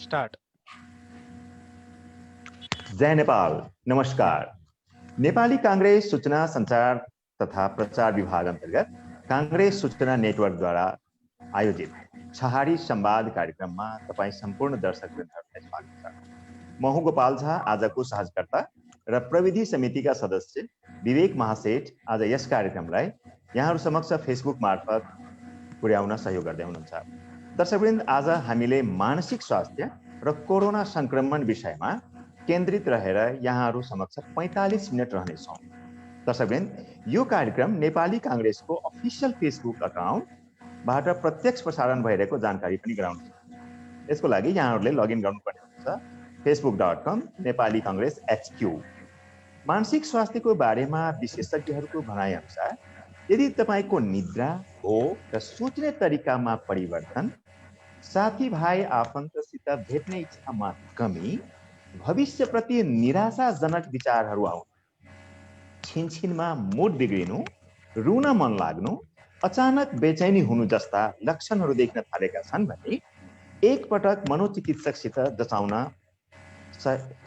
Start. जय नेपाल। नमस्कार। नेपाली कांग्रेस सूचना संचार तथा प्रचार विभाग अंतर्गत कांग्रेस सूचना नेटवर्क द्वारा आयोजित छहारी संवाद कार्यक्रममा तपाई सम्पूर्ण दर्शकवृन्दहरूलाई स्वागत छ। म हुँ गोपाल झा, आजको सहजकर्ता र प्रविधि समितिका सदस्य विवेक महासेठ आज यस कार्यक्रमलाई यहाँहरू समक्ष फेसबुक मार्फत पुर्याउन सहयोग गर्दै हुनुहुन्छ। दर्शकवृन्द, आज हामीले मानसिक स्वास्थ्य र कोरोना संक्रमण विषयमा केन्द्रित रहेर यहाँहरू समक्ष 45 मिनट रहनेछौँ। दर्शकवृन्द, यो कार्यक्रम नेपाली कांग्रेसको अफिसियल फेसबुक अकाउन्टबाट प्रत्यक्ष प्रसारण भइरहेको जानकारी पनि गराउँछ। यसको लागि यहाँहरूले लगइन गर्नुपर्ने हुन्छ facebook.com नेपाली कांग्रेस HQ। मानसिक स्वास्थ्यको बारेमा विशेषज्ञहरूको भनाइ अनुसार यदि तपाईको निद्रा, भोक र सोच्ने तरिकामा परिवर्तन, साथीभाइ आफन्तसित भेट्ने इच्छामा कमी, भविष्यप्रति निराशाजनक विचारहरू आउनु, छिनछिनमा मुड बिग्रिनु, रुन मन लाग्नु, अचानक बेचैनी हुनु जस्ता लक्षणहरू देख्न थालेका छन् भने एकपटक मनोचिकित्सकसित जचाउन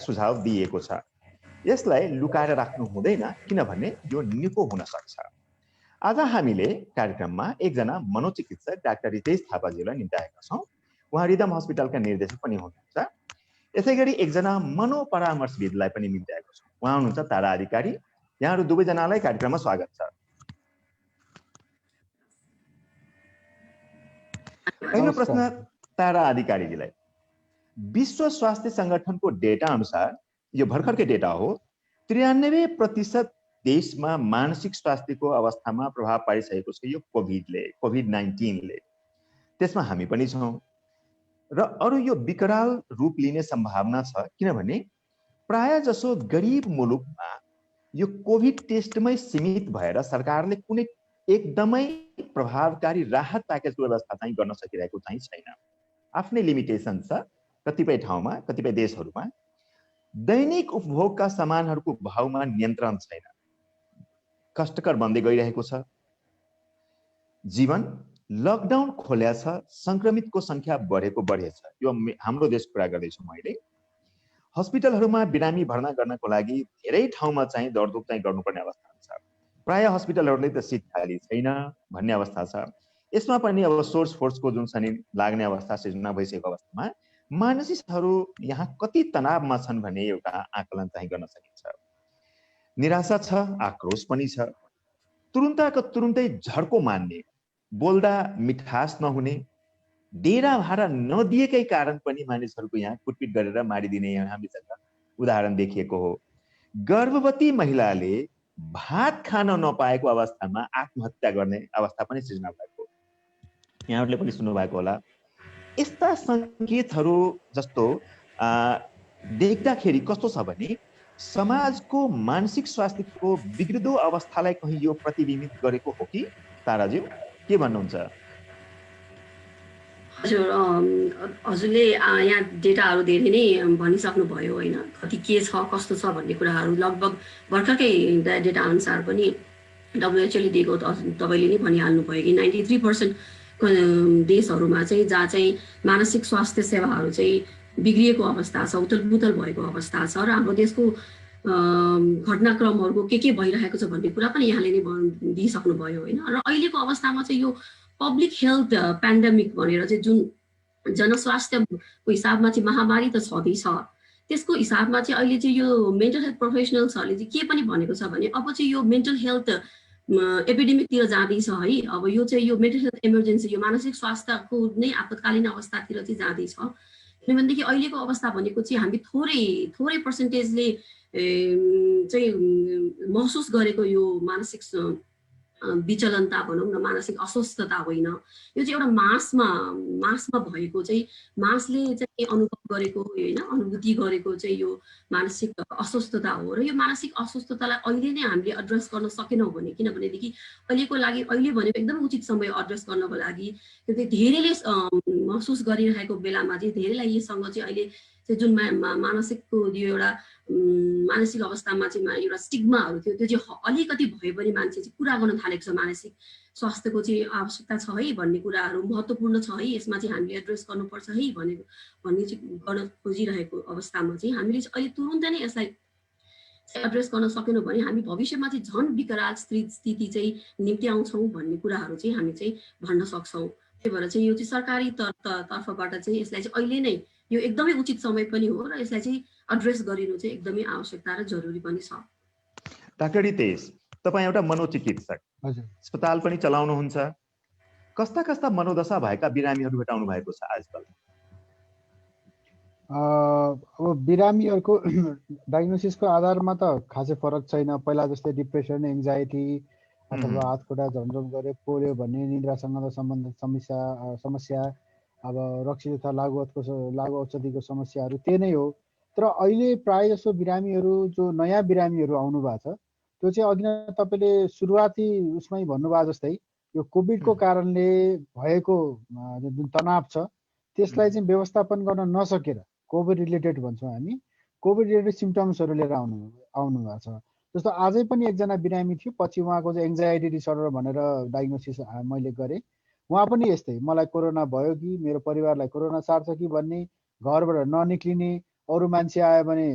सुझाव दिएको छ। यसलाई लुकाएर राख्नु हुँदैन, किनभने यो निको हुन सक्छ। आज हामीले कार्यक्रममा एकजना मनोचिकित्सक डाक्टर रितेश थापाज्यूलाई निम्त्याएका छौँ। उहाँ रिदम हस्पिटलका निर्देशक पनि हुनुहुन्छ। यसैगरी एकजना मनोपरामर्शविदलाई पनि निम्त्याएको छौँ। उहाँ हुनुहुन्छ तारा अधिकारी। यहाँहरू दुवैजनालाई कार्यक्रममा स्वागत छ। पहिलो प्रश्न तारा अधिकारीजीलाई। विश्व स्वास्थ्य संगठनको डेटा अनुसार, यो भर्खरकै डेटा हो, 93% देशमा मानसिक स्वास्थ्यको अवस्थामा प्रभाव पारिसकेको छ यो कोभिड-19ले। त्यसमा हामी पनि छौँ र अरू यो विकराल रूप लिने सम्भावना छ, किनभने प्राय जसो गरिब मुलुकमा यो कोभिड टेस्टमै सीमित भएर सरकारले कुनै एकदमै प्रभावकारी राहत प्याकेजको व्यवस्था चाहिँ गर्न सकिरहेको चाहिँ छैन। आफ्नै लिमिटेसन छ कतिपय ठाउँमा, कतिपय देशहरूमा। दैनिक उपभोगका सामानहरूको भाउमा नियन्त्रण छैन, कष्टकर बन्दै गइरहेको छ। जीवन लकडाउन खोल्या छ, संक्रमितको संख्या बढेछ। यो हाम्रो देशको कुरा गर्दैछु मैले। हस्पिटलहरूमा बिरामी भर्ना गर्नको लागि धेरै ठाउँमा चाहिँ दौडधुप चाहिँ गर्नुपर्ने अवस्था छ। प्राय हस्पिटलहरूले त सिट खाली छैन भन्ने अवस्था छ। यसमा पनि अब सोर्स फोर्सको जुन छ नि लाग्ने अवस्था सिर्जना भइसकेको अवस्थामा मानिसहरू यहाँ कति तनावमा छन् भन्ने एउटा आकलन चाहिँ गर्न सकिन्छ। निराशा छ, आक्रोश पनि छ। तुरुन्तको तुरुन्तै झर्को मान्ने, बोल्दा मिठास नहुने, डेरा भाडा नदिएकै कारण पनि मानिसहरूको यहाँ कुटपिट गरेर मारिदिने यहाँ हामीसँग उदाहरण देखिएको हो। गर्भवती महिलाले भात खान नपाएको अवस्थामा आत्महत्या गर्ने अवस्था पनि सृजना भएको, यहाँहरूले पनि सुन्नु भएको होला। यस्ता सङ्केतहरू जस्तो देख्दाखेरि कस्तो छ भने समाजको मानसिक स्वास्थ्यको बिग्रिदो अवस्थालाई कहीँ यो प्रतिबिम्बित गरेको हो कि? ताराज्यू के भन्नुहुन्छ? हजुर, हजुरले यहाँ डेटाहरू धेरै नै भनिसक्नुभयो होइन, कति के छ कस्तो छ भन्ने कुराहरू लगभग भर्खरकै डेटा अनुसार पनि WHO ले दिएको तपाईँले नै भनिहाल्नुभयो कि 93% देशहरूमा चाहिँ जहाँ चाहिँ मानसिक स्वास्थ्य सेवाहरू चाहिँ बिग्रिएको अवस्था छ, उथलपुथल भएको अवस्था छ र हाम्रो देशको घटनाक्रमहरूको के भइरहेको छ भन्ने कुरा पनि यहाँले नै दिइसक्नुभयो होइन। र अहिलेको अवस्थामा चाहिँ यो पब्लिक हेल्थ पेन्डेमिक भनेर चाहिँ जुन जनस्वास्थ्यको हिसाबमा चाहिँ महामारी त छँदैछ, त्यसको हिसाबमा चाहिँ अहिले चाहिँ यो मेन्टल हेल्थ प्रोफेसनल्सहरूले चाहिँ के पनि भनेको छ भने अब चाहिँ यो मेन्टल हेल्थ एपिडेमिकतिर जाँदैछ है। अब यो चाहिँ यो मेन्टल हेल्थ इमर्जेन्सी, यो मानसिक स्वास्थ्यको नै आपतकालीन अवस्थातिर चाहिँ जाँदैछ। किनभनेदेखि अहिलेको अवस्था भनेको चाहिँ हामी थोरै पर्सेन्टेजले चाहिँ महसुस गरेको यो मानसिक विचलनता भनौँ न, मानसिक अस्वस्थता होइन, यो चाहिँ एउटा मासमा भएको चाहिँ मासले चाहिँ अनुभव गरेको होइन, अनुभूति गरेको चाहिँ यो मानसिक अस्वस्थता हो। र यो मानसिक अस्वस्थतालाई अहिले नै हामीले एड्रेस गर्न सकेनौँ भने, किनभनेदेखि अहिलेको लागि अहिले भनेको एकदमै उचित समय एड्रेस गर्नको लागि, किनकि धेरैले महसुस गरिरहेको बेलामा चाहिँ धेरैलाई योसँग चाहिँ अहिले चाहिँ जुन मानसिकको यो एउटा मानसिक अवस्थामा चाहिँ एउटा स्टिग्माहरू थियो, त्यो चाहिँ अलिकति भए पनि मान्छे चाहिँ कुरा गर्न थालेको छ। मानसिक स्वास्थ्यको चाहिँ आवश्यकता छ है भन्ने कुराहरू महत्त्वपूर्ण छ है, यसमा चाहिँ हामीले एड्रेस गर्नुपर्छ है भन्ने चाहिँ गर्न खोजिरहेको अवस्थामा चाहिँ हामीले चाहिँ अहिले तुरुन्तै नै यसलाई एड्रेस गर्न सकेनौँ भने हामी भविष्यमा चाहिँ झन् विकराल स्थिति चाहिँ निम्ति आउँछौँ भन्ने कुराहरू चाहिँ हामी चाहिँ भन्न सक्छौँ। त्यही भएर चाहिँ यो चाहिँ सरकारी तर्फबाट चाहिँ यसलाई चाहिँ अहिले नै यो एकदमै उचित समय पनि हो र यसलाई चाहिँ एड्रेस गरिनु चाहिँ एकदमै आवश्यकता र जरुरी पनि छ। डाक्टर रितेश, तपाईँ एउटा मनोचिकित्सक, अस्पताल पनि चलाउनुहुन्छ, कस्ता कस्ता मनोदशा भएका बिरामीहरू भेटाउनु भएको छ आजकल? अब बिरामीहरूको डायग्नोसिसको आधारमा त खासै फरक छैन। पहिला जस्तै डिप्रेसन, एङ्जाइटी अथवा हात खुट्टा झमझम गरे, पोल्यो भन्ने निद्रासँग सम्बन्धित समस्या, अब रक्सी तथा लागु औषधिको समस्याहरू त्यही नै हो। तर अहिले प्राय जसो बिरामीहरू जो नयाँ बिरामीहरू आउनु भएको छ त्यो चाहिँ अघि नै तपाईँले सुरुवाती उसमै भन्नुभयो जस्तै यो कोभिडको कारणले भएको जुन तनाव छ त्यसलाई चाहिँ व्यवस्थापन गर्न नसकेर कोभिड रिलेटेड भन्छौँ हामी, कोभिड रिलेटेड सिम्टम्सहरू लिएर आउनु भएको छ। जस्तो आजै पनि एकजना बिरामी थियो, पछि उहाँको चाहिँ एङ्जाइटी डिसअर्डर भनेर डायग्नोसिस मैले गरेँ। उहाँ पनि यस्तै, मलाई कोरोना भयो कि मेरो परिवारलाई कोरोना सार्छ कि भन्ने, घरबाट ननिक्लिने, अरू मान्छे आयो भने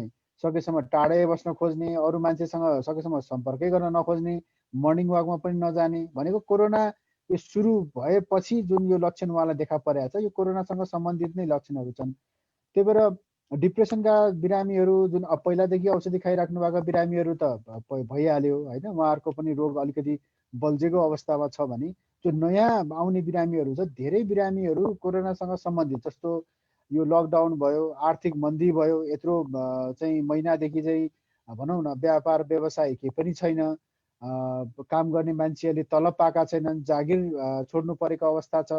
सकेसम्म टाढै बस्न खोज्ने, अरू मान्छेसँग सकेसम्म सम्पर्कै गर्न नखोज्ने, मर्निङ वाकमा पनि नजाने, भनेको कोरोना यो सुरु भएपछि जुन यो लक्षण उहाँलाई देखा परेको छ यो कोरोनासँग सम्बन्धित नै लक्षणहरू छन्। त्यही भएर डिप्रेसनका बिरामीहरू जुन पहिलादेखि औषधि खाइराख्नु भएको बिरामीहरू त भइहाल्यो होइन, उहाँहरूको पनि रोग अलिकति बल्झेको अवस्थामा छ भने जो नयाँ आउने बिरामीहरू छ, धेरै बिरामीहरू कोरोनासँग सम्बन्धित, जस्तो यो लकडाउन भयो, आर्थिक मन्दी भयो, यत्रो चाहिँ महिनादेखि चाहिँ भनौँ न व्यापार व्यवसाय केही पनि छैन, काम गर्ने मान्छेहरूले तलब पाएका छैनन्, जागिर छोड्नु परेको अवस्था छ,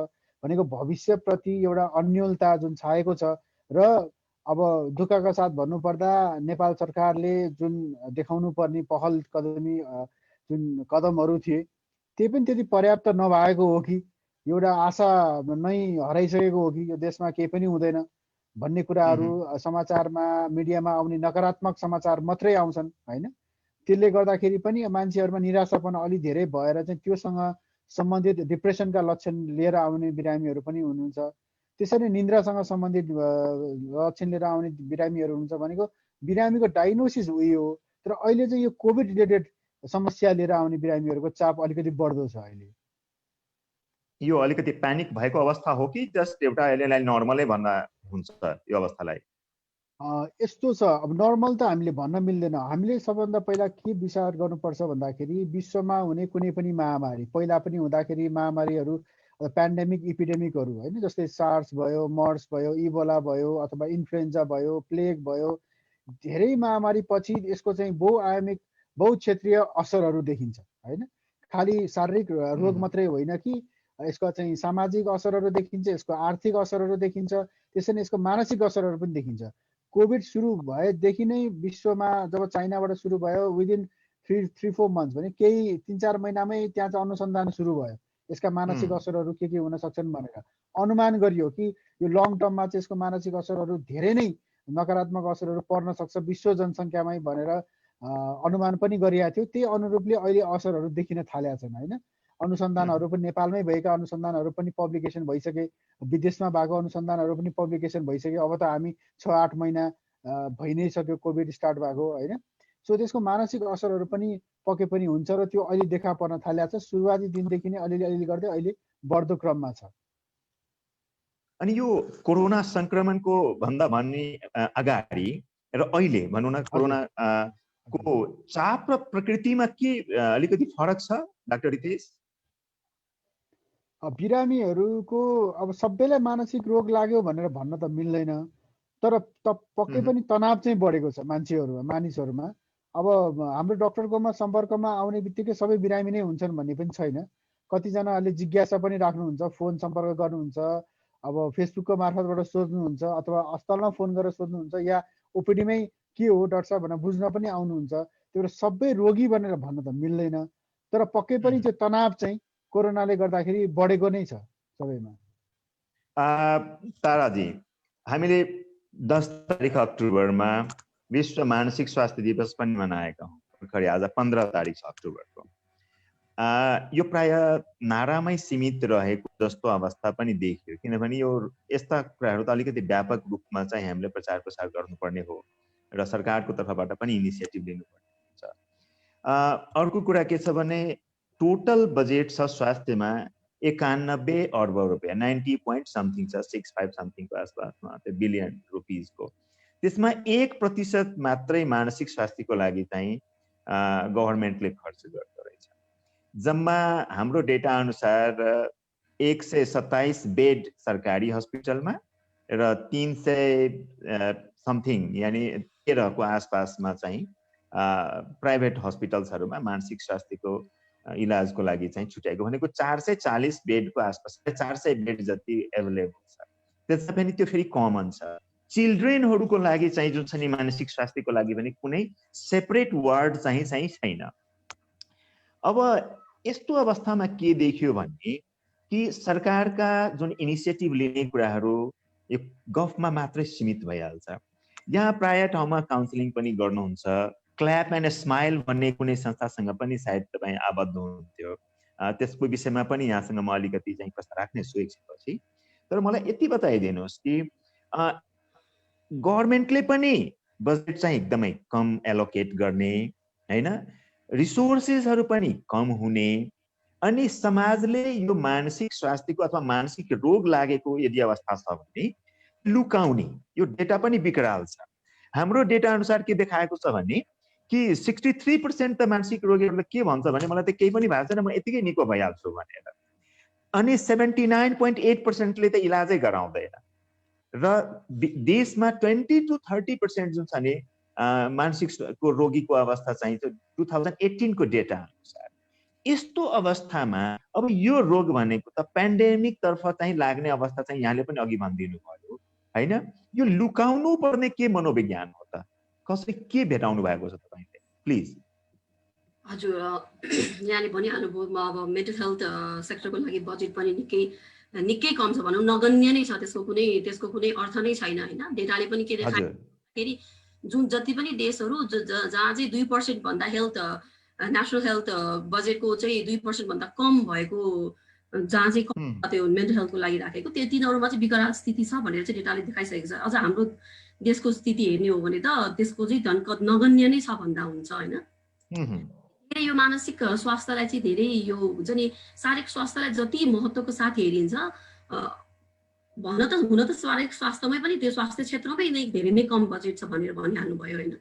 भनेको भविष्यप्रति एउटा अन्योलता जुन छाएको छ। र अब दुःखका साथ भन्नुपर्दा नेपाल सरकारले जुन देखाउनु पर्ने पहल कदमी जुन कदमहरू थिए त्यही पनि त्यति पर्याप्त नभएको हो कि एउटा आशा नै हराइसकेको हो कि यो देशमा केही पनि हुँदैन भन्ने कुराहरू समाचारमा मिडियामा आउने नकारात्मक समाचार मात्रै आउँछन् होइन। त्यसले गर्दाखेरि पनि मान्छेहरूमा निराशापन अलि धेरै भएर चाहिँ त्योसँग सम्बन्धित डिप्रेसनका लक्षण लिएर आउने बिरामीहरू पनि हुनुहुन्छ। त्यसरी निन्द्रासँग सम्बन्धित लक्षण लिएर आउने बिरामीहरू हुन्छ, भनेको बिरामीको डायग्नोसिस उयो हो। तर अहिले चाहिँ यो कोभिड रिलेटेड समस्या लिएर आउने बिरामीहरूको चाप अलिकति बढ्दो छ। अहिले यो अलिकति प्यानिक भएको अवस्था हो कि जस्ट एउटा यसलाई नर्मलै भन्दा हुन्छ यो अवस्थालाई? यस्तो छ, अब नर्मल त हामीले भन्न मिल्दैन। हामीले सबभन्दा पहिला के विचार गर्नुपर्छ भन्दाखेरि विश्वमा हुने कुनै पनि महामारी, पहिला पनि हुँदाखेरि महामारीहरू पेन्डेमिक इपिडेमिकहरू होइन, जस्तै सार्स भयो, मर्स भयो, इबोला भयो, अथवा इन्फ्लुएन्जा भयो, प्लेग भयो, धेरै महामारी पछि यसको चाहिँ बहुआयामिक बहुक्षेत्रीय असरहरू देखिन्छ होइन। खालि शारीरिक रोग मात्रै होइन कि यसको चाहिँ सामाजिक असरहरू देखिन्छ, यसको आर्थिक असरहरू देखिन्छ, त्यसरी यसको मानसिक असरहरू पनि देखिन्छ। कोभिड सुरु भएदेखि नै विश्वमा जब चाइनाबाट सुरु भयो विदिन 3-4 मन्थ्स भने केही 3-4 महिनामै त्यहाँ चाहिँ अनुसन्धान सुरु भयो यसका मानसिक असरहरू के हुन सक्छन् भनेर अनुमान गरियो कि यो लङ टर्ममा चाहिँ यसको मानसिक असरहरू धेरै नै नकारात्मक असरहरू पर्न सक्छ विश्व जनसङ्ख्यामै भनेर अनुमान पनि गरिएको थियो। त्यही अनुरूपले अहिले असरहरू देखिन थालेका छन् होइन। अनुसन्धानहरू पनि नेपालमै भएका अनुसन्धानहरू पनि पब्लिकेसन भइसके, विदेशमा भएको अनुसन्धानहरू पनि पब्लिकेसन भइसके। अब त हामी 6-8 महिना भइ नै सक्यो कोभिड स्टार्ट भएको होइन। सो त्यसको मानसिक असरहरू पनि पके पनि हुन्छ र त्यो अहिले देखा पर्न थालेको छ। सुरुवाती दिनदेखि नै अलिअलि गर्दै अहिले बढ्दो क्रममा छ। अनि यो कोरोना संक्रमणको भन्ने अगाडि र अहिले भनौँ न कोरोना को चाप र प्रकृतिमा के अलिकति फरक छ डाक्टर रितेश? बिरामीहरूको अब सबैलाई मानसिक रोग लाग्यो भनेर भन्न त मिल्दैन, तर पक्कै पनि तनाव चाहिँ बढेको छ मानिसहरूमा। अब हाम्रो डाक्टरकोमा सम्पर्कमा आउने बित्तिकै सबै बिरामी नै हुन्छन् भन्ने पनि छैन। कतिजनाले जिज्ञासा पनि राख्नुहुन्छ, फोन सम्पर्क गर्नुहुन्छ, अब फेसबुकको मार्फतबाट सोध्नुहुन्छ, अथवा अस्पतालमा फोन गरेर सोध्नुहुन्छ, या ओपिडीमै के हो डाक्टर साहब भनेर बुझ्न पनि आउनुहुन्छ। त्यो भएर सबै रोगी भनेर भन्न त मिल्दैन, तर पक्कै पनि त्यो तनाव चाहिँ कोरोनाले गर्दाखेरि बढेको नै छ सबैमा। ताराजी, हामीले 10 तारिक अक्टोबरमा विश्व मानसिक स्वास्थ्य दिवस पनि मनाएका हौँ भर्खरै आज 15 तारिक छ अक्टोबरको। यो प्राय नारामै सीमित रहेको जस्तो अवस्था पनि देखियो, किनभने यो यस्ता कुराहरू त अलिकति व्यापक रूपमा चाहिँ हामीले प्रचार प्रसार गर्नुपर्ने हो र सरकारको तर्फबाट पनि इनिसिएटिभ लिनुपर्ने हुन्छ। अर्को कुरा के छ भने टोटल बजेट छ स्वास्थ्यमा 91 अर्ब रुपियाँ, 90 point समथिङ छ, 65 समथिङको आसपासमा, त्यो बिलियन रुपिजको। त्यसमा 1% मात्रै मानसिक स्वास्थ्यको लागि चाहिँ गभर्मेन्टले खर्च गर्दो रहेछ। जम्मा हाम्रो डेटा अनुसार 127 बेड सरकारी हस्पिटलमा र 300 समथिङ यानि 13 को आसपासमा चाहिँ प्राइभेट हस्पिटल्सहरूमा मानसिक स्वास्थ्यको इलाजको लागि चाहिँ छुट्याएको, भनेको 440 बेडको आसपास, 400 बेड जति एभाइलेबल छ। त्यसमा पनि त्यो फेरि कमन छ। चिल्ड्रेनहरूको लागि चाहिँ जुन छ नि मानसिक स्वास्थ्यको लागि पनि कुनै सेपरेट वार्ड चाहिँ छैन। अब यस्तो अवस्थामा के देखियो भने कि सरकारका जुन इनिसिएटिभ लिने कुराहरू यो गफमा मात्रै सीमित भइहाल्छ। यहाँ प्राय ठाउँमा काउन्सिलिङ पनि गर्नुहुन्छ, क्ल्याप एन्ड स्माइल भन्ने कुनै संस्थासँग पनि सायद तपाईँ आबद्ध हुनुहुन्थ्यो, त्यसको विषयमा पनि यहाँसँग म अलिकति चाहिँ प्रश्न राख्नेछु एकछिनपछि। तर मलाई यति बताइदिनुहोस् कि गभर्मेन्टले पनि बजेट चाहिँ एकदमै कम एलोकेट गर्ने हैन, रिसोर्सेसहरू पनि कम हुने, अनि समाजले यो मानसिक स्वास्थ्यको अथवा मानसिक रोग लागेको यदि अवस्था छ भने लुकाउने, यो डेटा पनि विकराल छ। हाम्रो डेटा अनुसार के देखाएको छ भने कि 63% त मानसिक रोगीहरूले के भन्छ भने मलाई त केही पनि भएको छैन, म यतिकै निको भइहाल्छु भनेर, अनि 79.8% ले त इलाजै गराउँदैन। र देशमा 20 to 30% जुन छ नि मानसिक रोगीको अवस्था चाहिँ 2018 को डेटा अनुसार। यस्तो अवस्थामा अब यो रोग भनेको त पेन्डेमिक तर्फ चाहिँ लाग्ने अवस्था चाहिँ यहाँले पनि अघि भनिदिनु भयो हैन। यो लुकाउनु पर्ने के मनोविज्ञान हो त, कसरी के भेटाउनु भएको छ तपाईले प्लिज? हजुर, यहाँले भनिहाल्नुभयो, अब मेन्टल हेल्थ सेक्टरको लागि बजेट पनि निकै कम छ भनौँ, नगण्य नै छ, त्यसको कुनै अर्थ नै छैन हैन। डेटाले पनि के देखाउँदाखेरि जुन जति पनि देशहरू जहाँ चाहिँ 2% भन्दा हेल्थ नेसनल हेल्थ बजेटको चाहिँ 2% भन्दा कम भएको, जहाँ चाहिँ त्यो मेन्टल हेल्थको लागि राखेको, त्यो तिनीहरूमा चाहिँ विकराल स्थिति छ भनेर चाहिँ डेटाले देखाइसकेको छ। अझ हाम्रो देशको स्थिति हेर्ने हो भने त त्यसको चाहिँ धनकत नगण्य नै छ भन्दा हुन्छ हैन। यो मानसिक स्वास्थ्यलाई चाहिँ धेरै यो हुन्छ नि शारीरिक स्वास्थ्यलाई जति महत्त्वको साथ हेरिन्छ, हुन त शारीरिक स्वास्थ्यमै पनि त्यो स्वास्थ्य क्षेत्रमै नै धेरै नै कम बजेट छ भनेर भनिहाल्नु भयो हैन,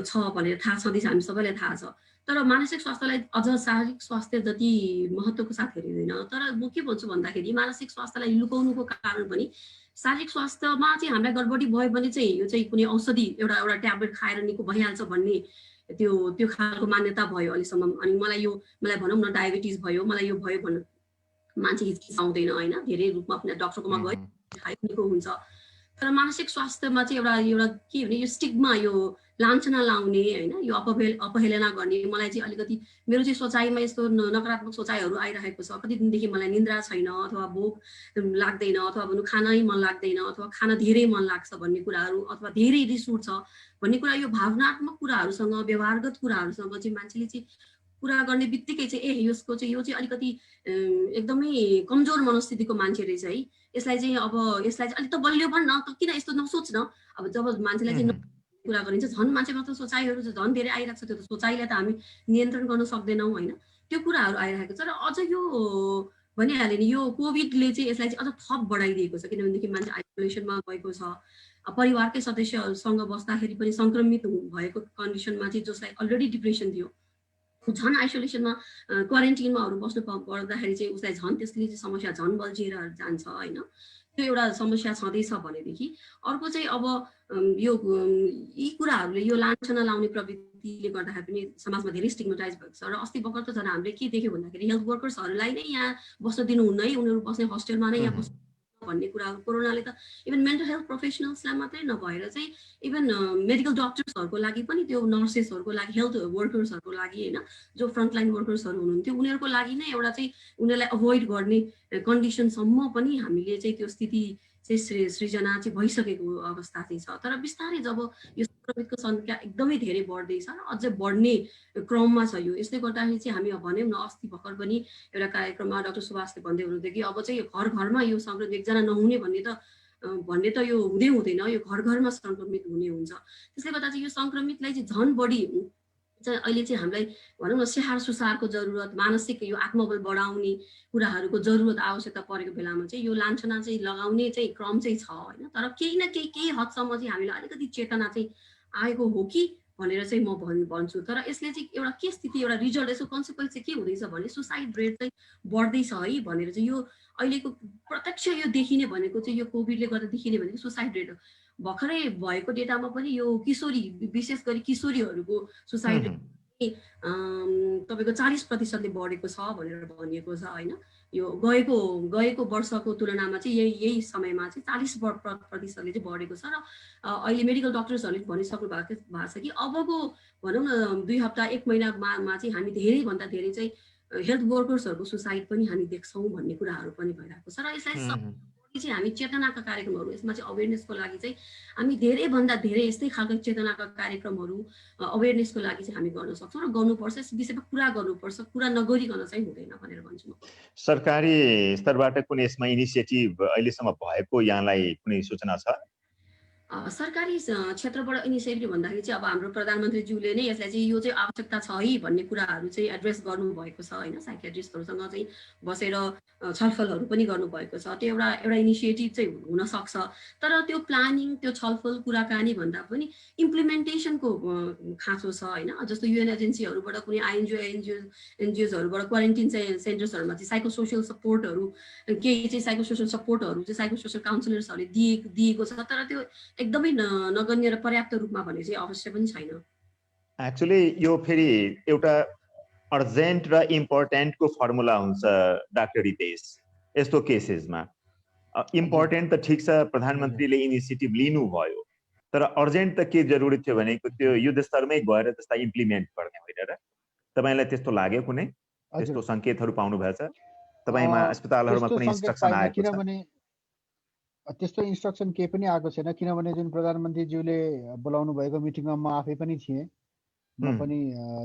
छ भनेर थाहा छँदैछ, हामी सबैलाई थाहा छ। तर मानसिक स्वास्थ्यलाई अझ शारीरिक स्वास्थ्य जति महत्त्वको साथ हेरिँदैन। तर म के भन्छु भन्दाखेरि मानसिक स्वास्थ्यलाई लुकाउनुको कारण पनि शारीरिक स्वास्थ्यमा चाहिँ हामीलाई गडबडी भयो भने चाहिँ यो चाहिँ कुनै औषधि एउटा ट्याब्लेट खाएर निको भइहाल्छ भन्ने त्यो खालको मान्यता भयो अहिलेसम्म। अनि मलाई भनौँ न डायबिटिज भयो, मलाई यो भयो भन्नु मान्छे हिचकिचाउँदैन हैन, धेरै रूपमा पनि डक्टरकोमा गयो खाइ निको हुन्छ। तर मानसिक स्वास्थ्यमा चाहिँ एउटा के भने यो स्टिग्मा, यो लान्छना लाउने हैन, यो अपहेलना गर्ने, मलाई चाहिँ अलिकति मेरो चाहिँ सोचाइमा यस्तो नकारात्मक सोचाइहरू आइरहेको छ। कति दिनदेखि मलाई निन्द्रा छैन, अथवा भोक लाग्दैन, अथवा भनौँ खानै मन लाग्दैन, अथवा खान धेरै मन लाग्छ भन्ने कुराहरू, अथवा धेरै रिस उठ्छ भन्ने कुरा, यो भावनात्मक कुराहरूसँग व्यवहारगत कुराहरूसँग चाहिँ मान्छेले चाहिँ कुरा गर्ने बित्तिकै चाहिँ यो चाहिँ अलिकति एकदमै कमजोर मनस्थितिको मान्छे रहेछ है, यसलाई चाहिँ अलिक त बलियो भन्न, किन यस्तो नसोच न। अब जब मान्छेलाई चाहिँ कुरा गरिन्छ झन् मान्छेमा त सोचाइहरू झन् धेरै आइरहेको छ, त्यो त सोचाइलाई त हामी नियन्त्रण गर्न सक्दैनौँ हैन, त्यो कुराहरू आइरहेको छ। र अझ यो भनिहालेँ नि, यो कोभिडले चाहिँ यसलाई चाहिँ अझ थप बढाइदिएको छ, किनभनेदेखि मान्छे आइसोलेसनमा गएको छ, परिवारकै सदस्यहरूसँग बस्दाखेरि पनि सङ्क्रमित भएको कन्डिसनमा चाहिँ जसलाई अलरेडी डिप्रेसन थियो झन् आइसोलेसनमा क्वारेन्टिनमाहरू बस्नु पर्दाखेरि चाहिँ उसलाई झन् त्यसले चाहिँ समस्या झन् बल्झिएर जान्छ हैन। त्यो एउटा समस्या छँदैछ भनेदेखि अर्को चाहिँ अब यी कुराहरूले यो लान्छना लाउने प्रवृत्तिले गर्दाखेरि पनि समाजमा धेरै स्टिग्मेटाइज भएको छ। र अस्ति भर्खर त झन् हामीले के देख्यो भन्दाखेरि हेल्थ वर्कर्सहरूलाई नै यहाँ बस्न दिनुहुन्न है, उनीहरू बस्ने हस्टेलमा नै यहाँ बस्नु भन्ने कुराहरू कोरोनाले त इभन मेन्टल हेल्थ प्रोफेसनल्सलाई मात्रै नभएर चाहिँ इभन मेडिकल डक्टर्सहरूको लागि पनि, त्यो नर्सेसहरूको लागि, हेल्थ वर्कर्सहरूको लागि हैन, जो फ्रन्टलाइन वर्कर्सहरू हुनुहुन्थ्यो उनीहरूको लागि नै एउटा चाहिँ उनीहरूलाई अभोइड गर्ने कन्डिसनसम्म पनि हामीले चाहिँ त्यो स्थिति चाहिँ सृजना चाहिँ भइसकेको अवस्था चाहिँ छ। तर बिस्तारै जब यो सङ्क्रमितको सङ्ख्या एकदमै धेरै बढ्दैछ र अझै बढ्ने क्रममा छ यो। यसले गर्दाखेरि चाहिँ हामी भन्यौँ न, अस्ति भर्खर पनि एउटा कार्यक्रममा डाक्टर सुभाषले भन्दै हुनुहुन्थ्यो कि अब चाहिँ घर घरमा यो सङ्क्रमित एकजना नहुने भन्ने त यो हुँदै हुँदैन, यो घर घरमा सङ्क्रमित हुने हुन्छ। त्यसले गर्दा चाहिँ यो सङ्क्रमितलाई चाहिँ झन् बढी चाहिँ अहिले चाहिँ हामीलाई भनौँ न स्याहार सुसारको जरुरत, मानसिक यो आत्मबल बढाउने कुराहरूको जरुरत आवश्यकता परेको बेलामा चाहिँ यो लान्छना चाहिँ लगाउने चाहिँ क्रम चाहिँ छ होइन। तर केही न केही हदसम्म चाहिँ हामीलाई अलिकति चेतना चाहिँ आएको हो कि भनेर चाहिँ म भन्छु। तर यसले चाहिँ एउटा के स्थिति, एउटा रिजल्ट, यसको कन्सिक्वेन्स चाहिँ के हुँदैछ भने सुसाइड रेट चाहिँ बढ्दैछ है भनेर चाहिँ यो अहिलेको प्रत्यक्ष यो देखिने भनेको चाहिँ यो कोभिडले गर्दा देखिने भनेको सुसाइड रेट हो। भर्खरै भएको डेटामा पनि यो किशोरी, विशेष गरी किशोरीहरूको सुसाइड रेट तपाईँको 40% बढेको छ भनेर भनिएको छ होइन। यो गएको वर्षको तुलनामा चाहिँ यही समयमा चाहिँ 40% चाहिँ बढेको छ। र अहिले मेडिकल डक्टर्सहरूले भनिसक्नु भएको छ कि अबको भनौँ न 2 हप्ता 1 महिनामा चाहिँ हामी धेरैभन्दा धेरै चाहिँ हेल्थ वर्कर्सहरूको सुसाइड पनि हामी देख्छौँ भन्ने कुराहरू पनि भइरहेको छ। र यसलाई चाहिँ हामी चेतनाका कार्यक्रमहरू, यसमा चाहिँ अवेरनेसको लागि चाहिँ हामी धेरैभन्दा धेरै यस्तै खालको चेतनाका कार्यक्रमहरू अवेरनेसको लागि चाहिँ हामी गर्न सक्छौँ र गर्नुपर्छ। यस विषयमा कुरा गर्नुपर्छ, कुरा नगरिकन चाहिँ हुँदैन भनेर भन्छु म। सरकारी स्तरबाट कुनै यसमा इनिसिएटिभ अहिलेसम्म भएको यहाँलाई कुनै सूचना छ? सरकारी क्षेत्रबाट इनिसिएटिभ भन्दाखेरि चाहिँ अब हाम्रो प्रधानमन्त्रीज्यूले नै यसलाई चाहिँ यो चाहिँ आवश्यकता छ है भन्ने कुराहरू चाहिँ एड्रेस गर्नुभएको छ होइन। साइकियाट्रिस्टहरूसँग चाहिँ बसेर छलफलहरू पनि गर्नुभएको छ। त्यो एउटा इनिसिएटिभ चाहिँ हुनसक्छ। तर त्यो प्लानिङ, त्यो छलफल, कुराकानी भन्दा पनि इम्प्लिमेन्टेसनको खाँचो छ होइन। जस्तो युएन एजेन्सीहरूबाट कुनै एनजिओजहरूबाट क्वारेन्टिन सेन्टर्सहरूमा चाहिँ साइको सोसियल सपोर्टहरू, केही चाहिँ साइको सोसियल सपोर्टहरू चाहिँ साइको सोसियल काउन्सिलर्सहरूले दिएको छ। तर त्यो एकदमै नगण्य र पर्याप्त रूपमा भने चाहिँ अवश्य पनि छैन। एक्चुअली यो फेरि एउटा अर्जेन्ट र इम्पोर्टेन्टको फर्मुला हुन्छ डाक्टर रितेश यस्तो केसेसमा। इम्पोर्टेन्ट त ठिक छ, प्रधानमन्त्रीले इनिसिएटिभ लिनुभयो, तर अर्जेन्ट त के जरुरी थियो भनेको त्यो युद्धस्तरमै गएर त्यसलाई इम्प्लिमेन्ट गर्ने होइन र? तपाईँलाई त्यस्तो लाग्यो? कुनै त्यस्तो सङ्केतहरू पाउनु भएछ तपाईँमा? अस्पतालहरूमा कुनै इन्स्ट्रक्सन आएको छ? किनभने त्यस्तो इन्स्ट्रक्सन केही पनि आएको छैन। किनभने जुन प्रधानमन्त्रीज्यूले बोलाउनु भएको मिटिङमा म आफै पनि थिएँ, म पनि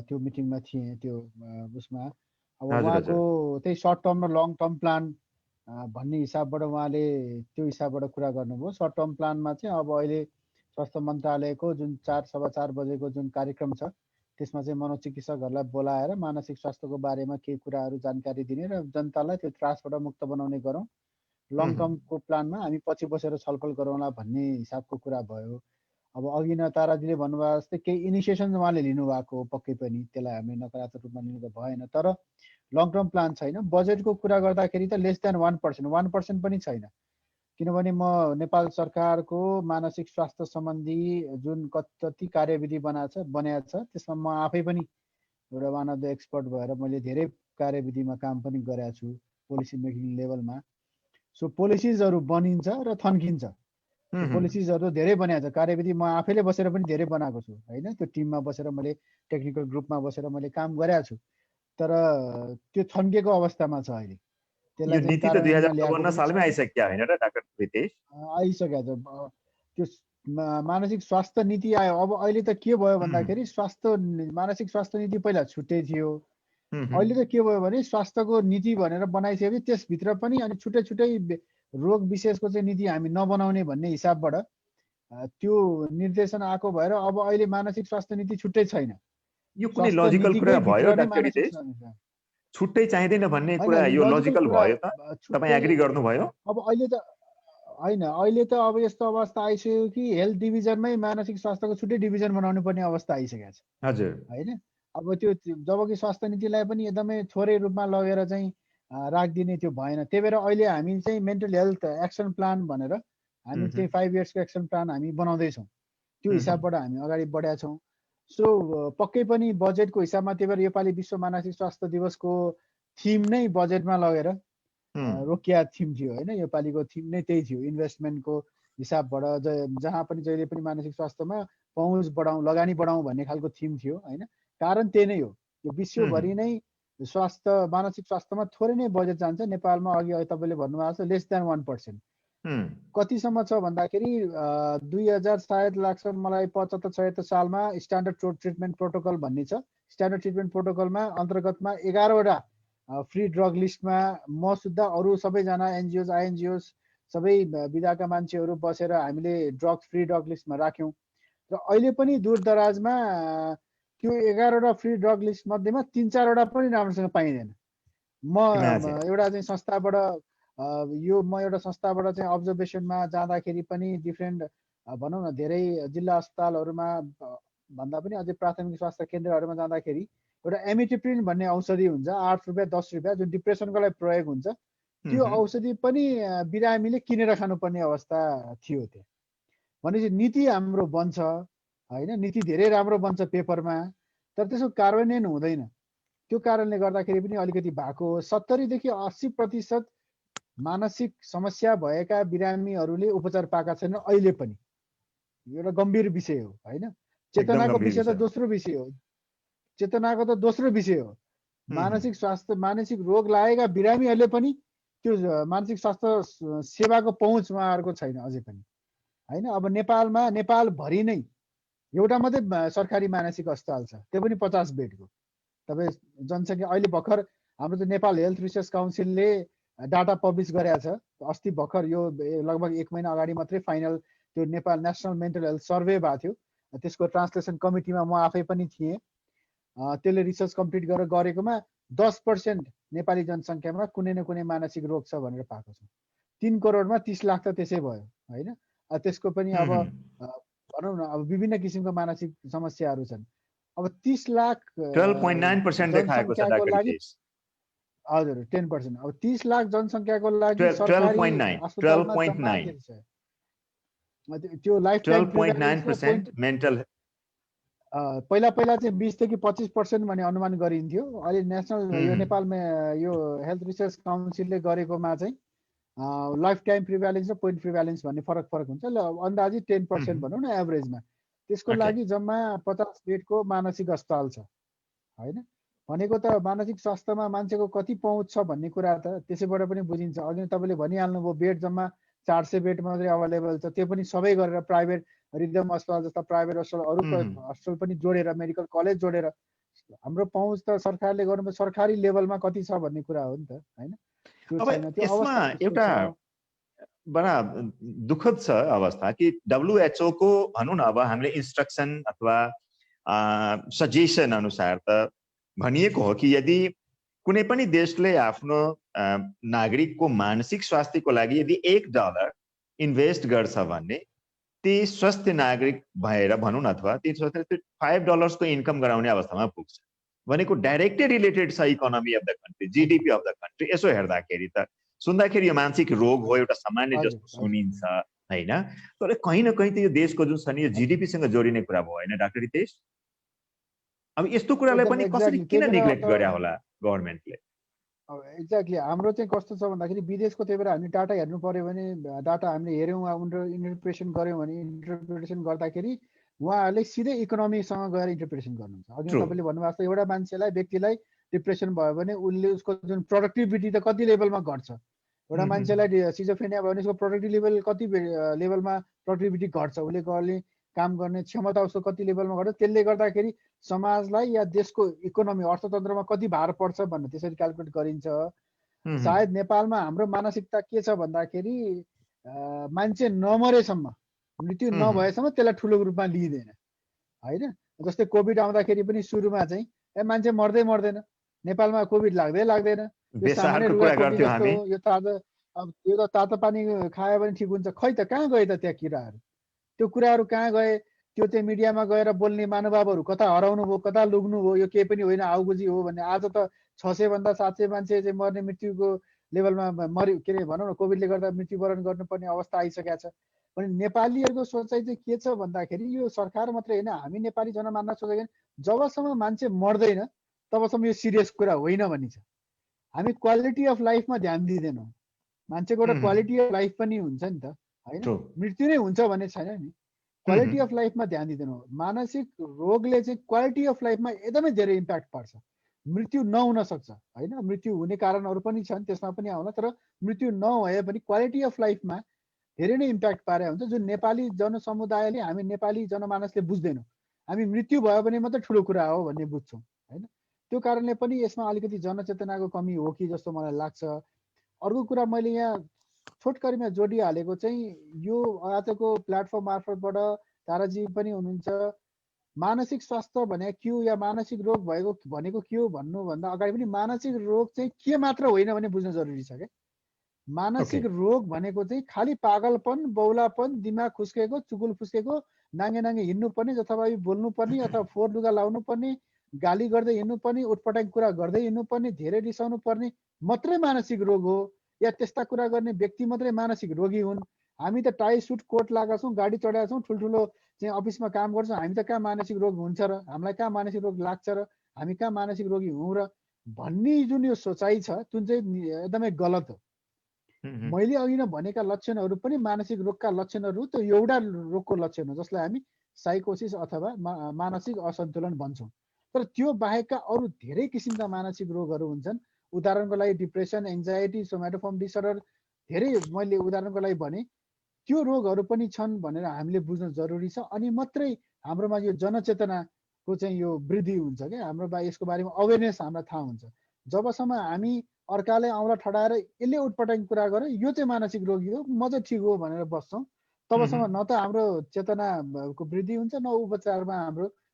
त्यो मिटिङमा थिएँ। त्यो उसमा अब उहाँको त्यही सर्ट टर्म र लङ टर्म प्लान भन्ने हिसाबबाट उहाँले त्यो हिसाबबाट कुरा गर्नुभयो। सर्ट टर्म प्लानमा चाहिँ अब अहिले स्वास्थ्य मन्त्रालयको जुन 4:15 बजेको जुन कार्यक्रम छ त्यसमा चाहिँ मनोचिकित्सकहरूलाई बोलाएर मानसिक स्वास्थ्यको बारेमा केही कुराहरू जानकारी दिने र जनतालाई त्यो त्रासबाट मुक्त बनाउने गरौँ। लङ टर्मको प्लानमा हामी पछि बसेर छलफल गरौँला भन्ने हिसाबको कुरा भयो। अब अघि न ताराजीले भन्नुभयो जस्तै केही इनिसिएसन उहाँले लिनुभएको हो पक्कै पनि, त्यसलाई हामी नकारात्मक रूपमा लिनु त भएन। तर लङ टर्म प्लान छैन। बजेटको कुरा गर्दाखेरि त लेस देन 1% पनि छैन। किनभने म नेपाल सरकारको मानसिक स्वास्थ्य सम्बन्धी जुन कति कार्यविधि बनाएको छ त्यसमा म आफै पनि एउटा वान अफ द एक्सपर्ट भएर मैले धेरै कार्यविधिमा काम पनि गरेको छु पोलिसी मेकिङ लेभलमा। सो पोलिसिजहरू बनिन्छ र थन्किन्छ। पोलिसिजहरू धेरै बनाएको छ, कार्यविधि म आफैले बसेर पनि धेरै बनाएको छु होइन। त्यो टिममा बसेर मैले टेक्निकल ग्रुपमा बसेर मैले काम गरेको छु। तर त्यो थन्किएको अवस्थामा छ अहिले। यो नीति त 2052 सालमै आइसक्यो होइन र डाक्टर रितेश? आइसकेको छ। त्यो मानसिक स्वास्थ्य नीति आयो। अब अहिले त के भयो भन्दाखेरि मानसिक स्वास्थ्य नीति पहिला छुट्टै थियो। अहिले त के भयो भने स्वास्थ्यको नीति भनेर बनाइसकेपछि त्यसभित्र पनि अनि छुट्टै छुट्टै रोग विशेषको चाहिँ नीति हामी नबनाउने भन्ने हिसाबबाट त्यो निर्देशन आएको भएर अब अहिले मानसिक स्वास्थ्य नीति छुट्टै छैन। यो कुनै लजिकल कुरा भयो डाक्टर रितेश? छुट्टै चाहिँदैन भन्ने कुरा यो लजिकल भयो त? तपाईँ एग्री गर्नुभयो? अब अहिले त होइन, अहिले त अब यस्तो अवस्था आइसक्यो कि हेल्थ डिभिजनमै मानसिक स्वास्थ्यको छुट्टै डिभिजन बनाउनु पर्ने अवस्था आइसकेको छ। हजुर होइन, अब त्यो जबकि स्वास्थ्य नीतिलाई पनि एकदमै थोरै रूपमा लगेर चाहिँ राखिदिने त्यो भएन। त्यही भएर अहिले हामी चाहिँ मेन्टल हेल्थ एक्सन प्लान भनेर हामी चाहिँ 5 इयर्सको एक्सन प्लान हामी बनाउँदैछौँ। त्यो हिसाबबाट हामी अगाडि बढेका छौँ। सो पक्कै पनि बजेटको हिसाबमा त्यही भएर योपालि विश्व मानसिक स्वास्थ्य दिवसको थिम नै बजेटमा लगेर रोकिया थिम थियो होइन। योपालिको थिम नै त्यही थियो, इन्भेस्टमेन्टको हिसाबबाट जहाँ पनि जहिले पनि मानसिक स्वास्थ्यमा पहुँच बढाउँ, लगानी बढाउँ भन्ने खालको थिम थियो होइन। कारण त्यही नै हो, यो विश्वभरि नै मानसिक स्वास्थ्यमा थोरै नै बजेट जान्छ। नेपालमा अघि तपाईँले भन्नुभएको छ लेस देन 1%। कतिसम्म छ भन्दाखेरि 2000 सायद लाग्छ मलाई 75-76 सालमा स्ट्यान्डर्ड ट्रिटमेन्ट प्रोटोकल भन्ने छ। स्ट्यान्डर्ड ट्रिटमेन्ट प्रोटोकलमा अन्तर्गतमा 11वटा फ्री ड्रग लिस्टमा म सुद्धा अरू सबैजना एनजिओज आइएनजिओज सबै विधाका मान्छेहरू बसेर हामीले फ्री ड्रग लिस्टमा राख्यौँ र अहिले पनि दूरदराजमा त्यो 11वटा फ्री ड्रग लिस्ट मध्येमा 3-4वटा पनि राम्रोसँग पाइँदैन। म एउटा चाहिँ संस्थाबाट एउटा संस्थाबाट चाहिँ अब्जर्भेसनमा जाँदाखेरि पनि डिफ्रेन्ट भनौँ न धेरै जिल्ला अस्पतालहरूमा भन्दा पनि अझै प्राथमिक स्वास्थ्य केन्द्रहरूमा जाँदाखेरि एउटा एमिटिप्रिन भन्ने औषधि हुन्छ 8 रुपियाँ 10 रुपियाँ जुन डिप्रेसनको लागि प्रयोग हुन्छ। त्यो औषधि पनि बिरामीले किनेर खानुपर्ने अवस्था थियो त्यहाँ। भनेपछि नीति हाम्रो बन्छ होइन, नीति धेरै राम्रो बन्छ पेपरमा, तर त्यसको कार्यान्वयन हुँदैन। त्यो कारणले गर्दाखेरि पनि अलिकति भएको हो। 70 देखि 80% मानसिक समस्या भएका बिरामीहरूले उपचार पाएका छैनन् अहिले पनि। एउटा गम्भीर विषय हो होइन। चेतनाको विषय त दोस्रो विषय हो, चेतनाको त दोस्रो विषय हो। मानसिक स्वास्थ्य मानसिक रोग लागेका बिरामीहरूले पनि त्यो मानसिक स्वास्थ्य सेवाको पहुँच उहाँहरूको छैन अझै पनि होइन। अब नेपालभरि नै एउटा मात्रै सरकारी मानसिक अस्पताल छ, त्यो पनि 50 बेडको। तपाईँ जनसङ्ख्या अहिले भर्खर हाम्रो त नेपाल हेल्थ रिसर्च काउन्सिलले डाटा पब्लिस गरेको छ अस्ति भर्खर, यो लगभग 1 महिना अगाडि मात्रै फाइनल त्यो Nepal national mental health survey भएको थियो। त्यसको ट्रान्सलेसन कमिटीमा म आफै पनि थिएँ। त्यसले रिसर्च कम्प्लिट गरेकोमा 10% नेपाली जनसङ्ख्यामा कुनै न कुनै मानसिक रोग छ भनेर पाएको छ। 3 करोडमा 30 लाख त त्यसै भयो होइन। त्यसको पनि अब भनौँ न अब विभिन्न किसिमको मानसिक समस्याहरू छन्। अब 30 लाख 12.9% देखाएको छ डाक्टर रितेश। हजुर 10%। अब 30 लाख जनसङ्ख्याको लागि 12.9 त्यो लाइफ टाइम 12.9% मेन्टल पहिला चाहिँ 20 देखि 25% भन्ने अनुमान गरिन्थ्यो। अहिले नेसनल यो नेपालमा यो हेल्थ रिसर्च काउन्सिलले गरेकोमा चाहिँ लाइफ टाइम प्रिभ्यालेन्स र पोइन्ट प्रिभ्यालेन्स भन्ने फरक हुन्छ। ल अन्दाजी 10% भनौँ न एभरेजमा। त्यसको लागि जम्मा 50 बेडको मानसिक अस्पताल छ होइन। भनेको त मानसिक स्वास्थ्यमा मान्छेको कति पहुँच छ भन्ने कुरा त त्यसैबाट पनि बुझिन्छ। अघि तपाईँले भनिहाल्नुभयो बेड जम्मा 400 बेड मात्रै अभाइलेबल छ, त्यो पनि सबै गरेर प्राइभेट रिदम अस्पताल जस्ता प्राइभेट अस्पताल अरू हस्पिटल पनि जोडेर मेडिकल कलेज जोडेर हाम्रो पहुँच त सरकारले गर्नु सरकारी लेभलमा कति छ भन्ने कुरा हो नि त होइन। यसमा एउटा बडा दुःखद छ अवस्था कि WHO को भनौँ न अब हामीले इन्स्ट्रक्सन अथवा सजेसन अनुसार त भनिएको हो कि यदि कुनै पनि देशले आफ्नो नागरिकको मानसिक स्वास्थ्यको लागि यदि $1 इन्भेस्ट गर्छ भने ती स्वस्थ नागरिक भएर भनौँ न अथवा ती $5 को इन्कम गराउने अवस्थामा पुग्छ। भनेको डाइरेक्टली रिलेटेड छ economy of the country, GDP of the country. यसो हेर्दाखेरि त सुन्दाखेरि यो मानसिक रोग हो एउटा सामान्य जस्तो सुनिन्छ होइन, तर कहीँ न कहीँ त यो देशको जुन छ नि यो जीडीपीसँग जोडिने कुरा भयो होइन डाक्टर रितेश। अब यस्तो कुरालाई पनि कसरी किन नेग्लेक्ट गरे होला गभर्नमेन्टले? एक्ज्याक्टली हाम्रो चाहिँ कस्तो छ भन्दाखेरि विदेशको त्यही भएर हामी डाटा हेर्नु पर्यो भने डाटा हामीले हेऱ्यौँ इन्टरप्रिटेसन गऱ्यौँ भने इन्टरप्रिटेसन गर्दाखेरि उहाँहरूले सिधै इकोनोमीसँग गएर इन्टरप्रिटेसन गर्नुहुन्छ। अघि तपाईँले भन्नुभएको छ एउटा मान्छेलाई व्यक्तिलाई डिप्रेसन भयो भने उसको जुन प्रोडक्टिभिटी त कति लेभलमा घट्छ। एउटा मान्छेलाई सिजोफ्रेनिया भयो भने उसको प्रोडक्टिभ लेभल कति लेभलमा प्रोडक्टिभिटी घट्छ, उसले काम गर्ने क्षमता उसको कति लेभलमा घट्छ। त्यसले गर्दाखेरि समाजलाई या देशको इकोनोमी अर्थतन्त्रमा कति भार पर्छ भन्ने त्यसरी क्यालकुलेट गरिन्छ। सायद नेपालमा हाम्रो मानसिकता के छ भन्दाखेरि मान्छे नमरेसम्म मृत्यु नभएसम्म त्यसलाई ठुलो रूपमा लिइँदैन होइन। जस्तै कोभिड आउँदाखेरि पनि सुरुमा चाहिँ मान्छे मर्दैन, नेपालमा कोभिड लाग्दैन, यो सामान्य यो त तातो पानी खायो भने ठिक हुन्छ। खै त कहाँ गए त त्यहाँ किराहरू, त्यो कुराहरू कहाँ गए? त्यो चाहिँ मिडियामा गएर बोल्ने महानुभावहरू कता हराउनु भयो, कता लुग्नु भयो, यो केही पनि होइन आउगुजी हो भन्ने। आज त 600 भन्दा 700 मान्छे चाहिँ मर्ने मृत्युको लेभलमा मर्यो के अरे भनौँ न कोभिडले गर्दा मृत्युवरण गर्नुपर्ने अवस्था आइसकेको छ। भने नेपालीहरूको सोचाइ चाहिँ के छ भन्दाखेरि यो सरकार मात्रै होइन हामी नेपाली जनमानस सोचेको जबसम्म मान्छे मर्दैन तबसम्म यो सिरियस कुरा होइन भन्ने छ। हामी क्वालिटी अफ लाइफमा ध्यान दिँदैनौँ। मान्छेको एउटा क्वालिटी अफ लाइफ पनि हुन्छ नि त होइन, मृत्यु नै हुन्छ भन्ने छैन नि। क्वालिटी अफ लाइफमा ध्यान दिँदैनौँ। मानसिक रोगले चाहिँ क्वालिटी अफ लाइफमा एकदमै धेरै इम्प्याक्ट पार्छ। मृत्यु नहुन सक्छ होइन, मृत्यु हुने कारणहरू पनि छन् त्यसमा पनि आउला, तर मृत्यु नभए पनि क्वालिटी अफ लाइफमा धेरै नै इम्प्याक्ट पारे हुन्छ, जुन नेपाली जनसमुदायले, हामी नेपाली जनमानसले बुझ्दैनौँ। हामी मृत्यु भयो भने मात्रै ठुलो कुरा हो भन्ने बुझ्छौँ होइन। त्यो कारणले पनि यसमा अलिकति जनचेतनाको कमी हो कि जस्तो मलाई लाग्छ। अर्को कुरा मैले यहाँ छोटकरीमा जोडिहालेको चाहिँ यो आजको प्लेटफर्म मार्फतबाट ताराजी पनि हुनुहुन्छ, मानसिक स्वास्थ्य भने के हो या मानसिक रोग भएको भनेको के हो भन्नुभन्दा अगाडि पनि मानसिक रोग चाहिँ के मात्र होइन भने बुझ्न जरुरी छ क्या। मानसिक रोग भनेको चाहिँ खालि पागलपन, बौलापन, दिमाग खुस्केको, चुकुल फुस्केको, नाङ्गे नाङ्गे हिँड्नुपर्ने, जथाभावी बोल्नुपर्ने अथवा फोहोर लुगा लाउनु पर्ने, गाली गर्दै हिँड्नुपर्ने, उटपटाङ कुरा गर्दै हिँड्नुपर्ने, धेरै रिसाउनु पर्ने मात्रै मानसिक रोग हो, या त्यस्ता कुरा गर्ने व्यक्ति मात्रै मानसिक रोगी हुन्। हामी त टाई सुट कोट लगाएका छौँ, गाडी चढाएका छौँ, ठुल्ठुलो चाहिँ अफिसमा काम गर्छौँ, हामी त कहाँ मानसिक रोग हुन्छ र, हामीलाई कहाँ मानसिक रोग लाग्छ र, हामी कहाँ मानसिक रोगी हौँ र भन्ने जुन यो सोचाइ छ जुन चाहिँ एकदमै गलत हो। मैले अघि नै भनेका लक्षणहरू पनि मानसिक रोगका लक्षणहरू त एउटा रोगको लक्षण हो जसलाई हामी साइकोसिस अथवा मानसिक असन्तुलन भन्छौँ। तर त्यो बाहेकका अरू धेरै किसिमका मानसिक रोगहरू हुन्छन्। उदाहरणको लागि डिप्रेसन, एङ्जाइटी, सोम्याटोफर्म डिसअर्डर, धेरै मैले उदाहरणको लागि भने त्यो रोगहरू पनि छन् भनेर हामीले बुझ्न जरुरी छ। अनि मात्रै हाम्रोमा यो जनचेतनाको चाहिँ यो वृद्धि हुन्छ क्या, हाम्रोमा यसको बारेमा अवेरनेस हामीलाई थाहा हुन्छ। जबसम्म हामी अर्कालाई औँला ठडाएर यसले उटपटाङ कुरा गर्यो यो चाहिँ मानसिक रोगी हो, म चाहिँ ठिक हो भनेर बस्छौँ, तबसम्म न त हाम्रो चेतनाको वृद्धि हुन्छ न उपचारमा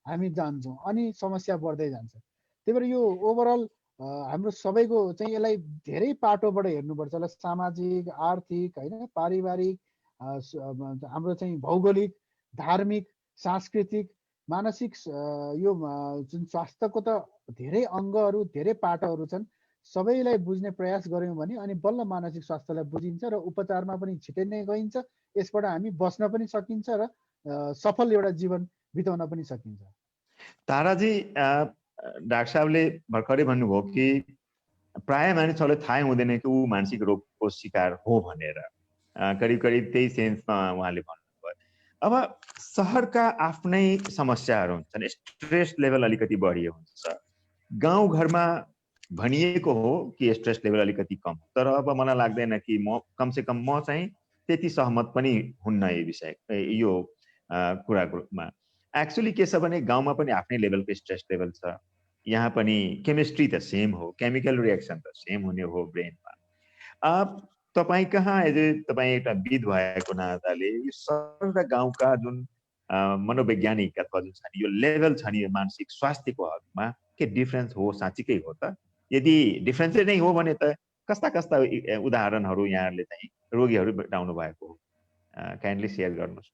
हामी जान्छौँ, अनि समस्या बढ्दै जान्छ। त्यही भएर यो ओभरअल हाम्रो सबैको चाहिँ यसलाई धेरै पाटोबाट हेर्नुपर्छ। यसलाई सामाजिक, आर्थिक होइन, पारिवारिक, हाम्रो चाहिँ भौगोलिक, धार्मिक, सांस्कृतिक, मानसिक यो जुन स्वास्थ्यको त धेरै अङ्गहरू, धेरै पाटोहरू छन्। सबैलाई बुझ्ने प्रयास गऱ्यौँ भने अनि बल्ल मानसिक स्वास्थ्यलाई बुझिन्छ र उपचारमा पनि छिटै नै गइन्छ। यसबाट हामी बस्न पनि सकिन्छ र सफल एउटा जीवन बिताउन पनि सकिन्छ। ताराजी, डाक्टर साहबले भर्खरै भन्नुभयो कि प्राय मानिसहरूलाई थाहै हुँदैन कि ऊ मानसिक रोगको शिकार हो भनेर, करिब करिब त्यही सेन्समा उहाँले भन्नुभयो। अब सहरका आफ्नै समस्याहरू हुन्छन्, स्ट्रेस लेभल अलिकति बढी हुन्छ, गाउँघरमा भनिएको हो कि स्ट्रेस लेभल अलिकति कम, तर अब मलाई लाग्दैन कि कमसेकम म चाहिँ त्यति सहमत पनि हुन्न यो कुरामा। एक्चुअली के छ भने गाउँमा पनि आफ्नै लेभलको स्ट्रेस लेभल छ, यहाँ पनि केमिस्ट्री त सेम हो, केमिकल रिएक्सन त सेम हुने हो ब्रेनमा। तपाईँ कहाँ एज ए तपाईँ एउटा विद भएको नाताले यो सहर र गाउँका जुन मनोवैज्ञानिक अथवा जुन छ नि यो लेभल छ नि मानसिक स्वास्थ्यको हकमा के डिफ्रेन्स हो, साँच्चीकै हो त? यदि डिफ्रेन्सै नै हो भने त कस्ता कस्ता उदाहरणहरू यहाँहरूले चाहिँ रोगीहरू भेटाउनु भएको हो, काइन्डली सेयर गर्नुहोस्।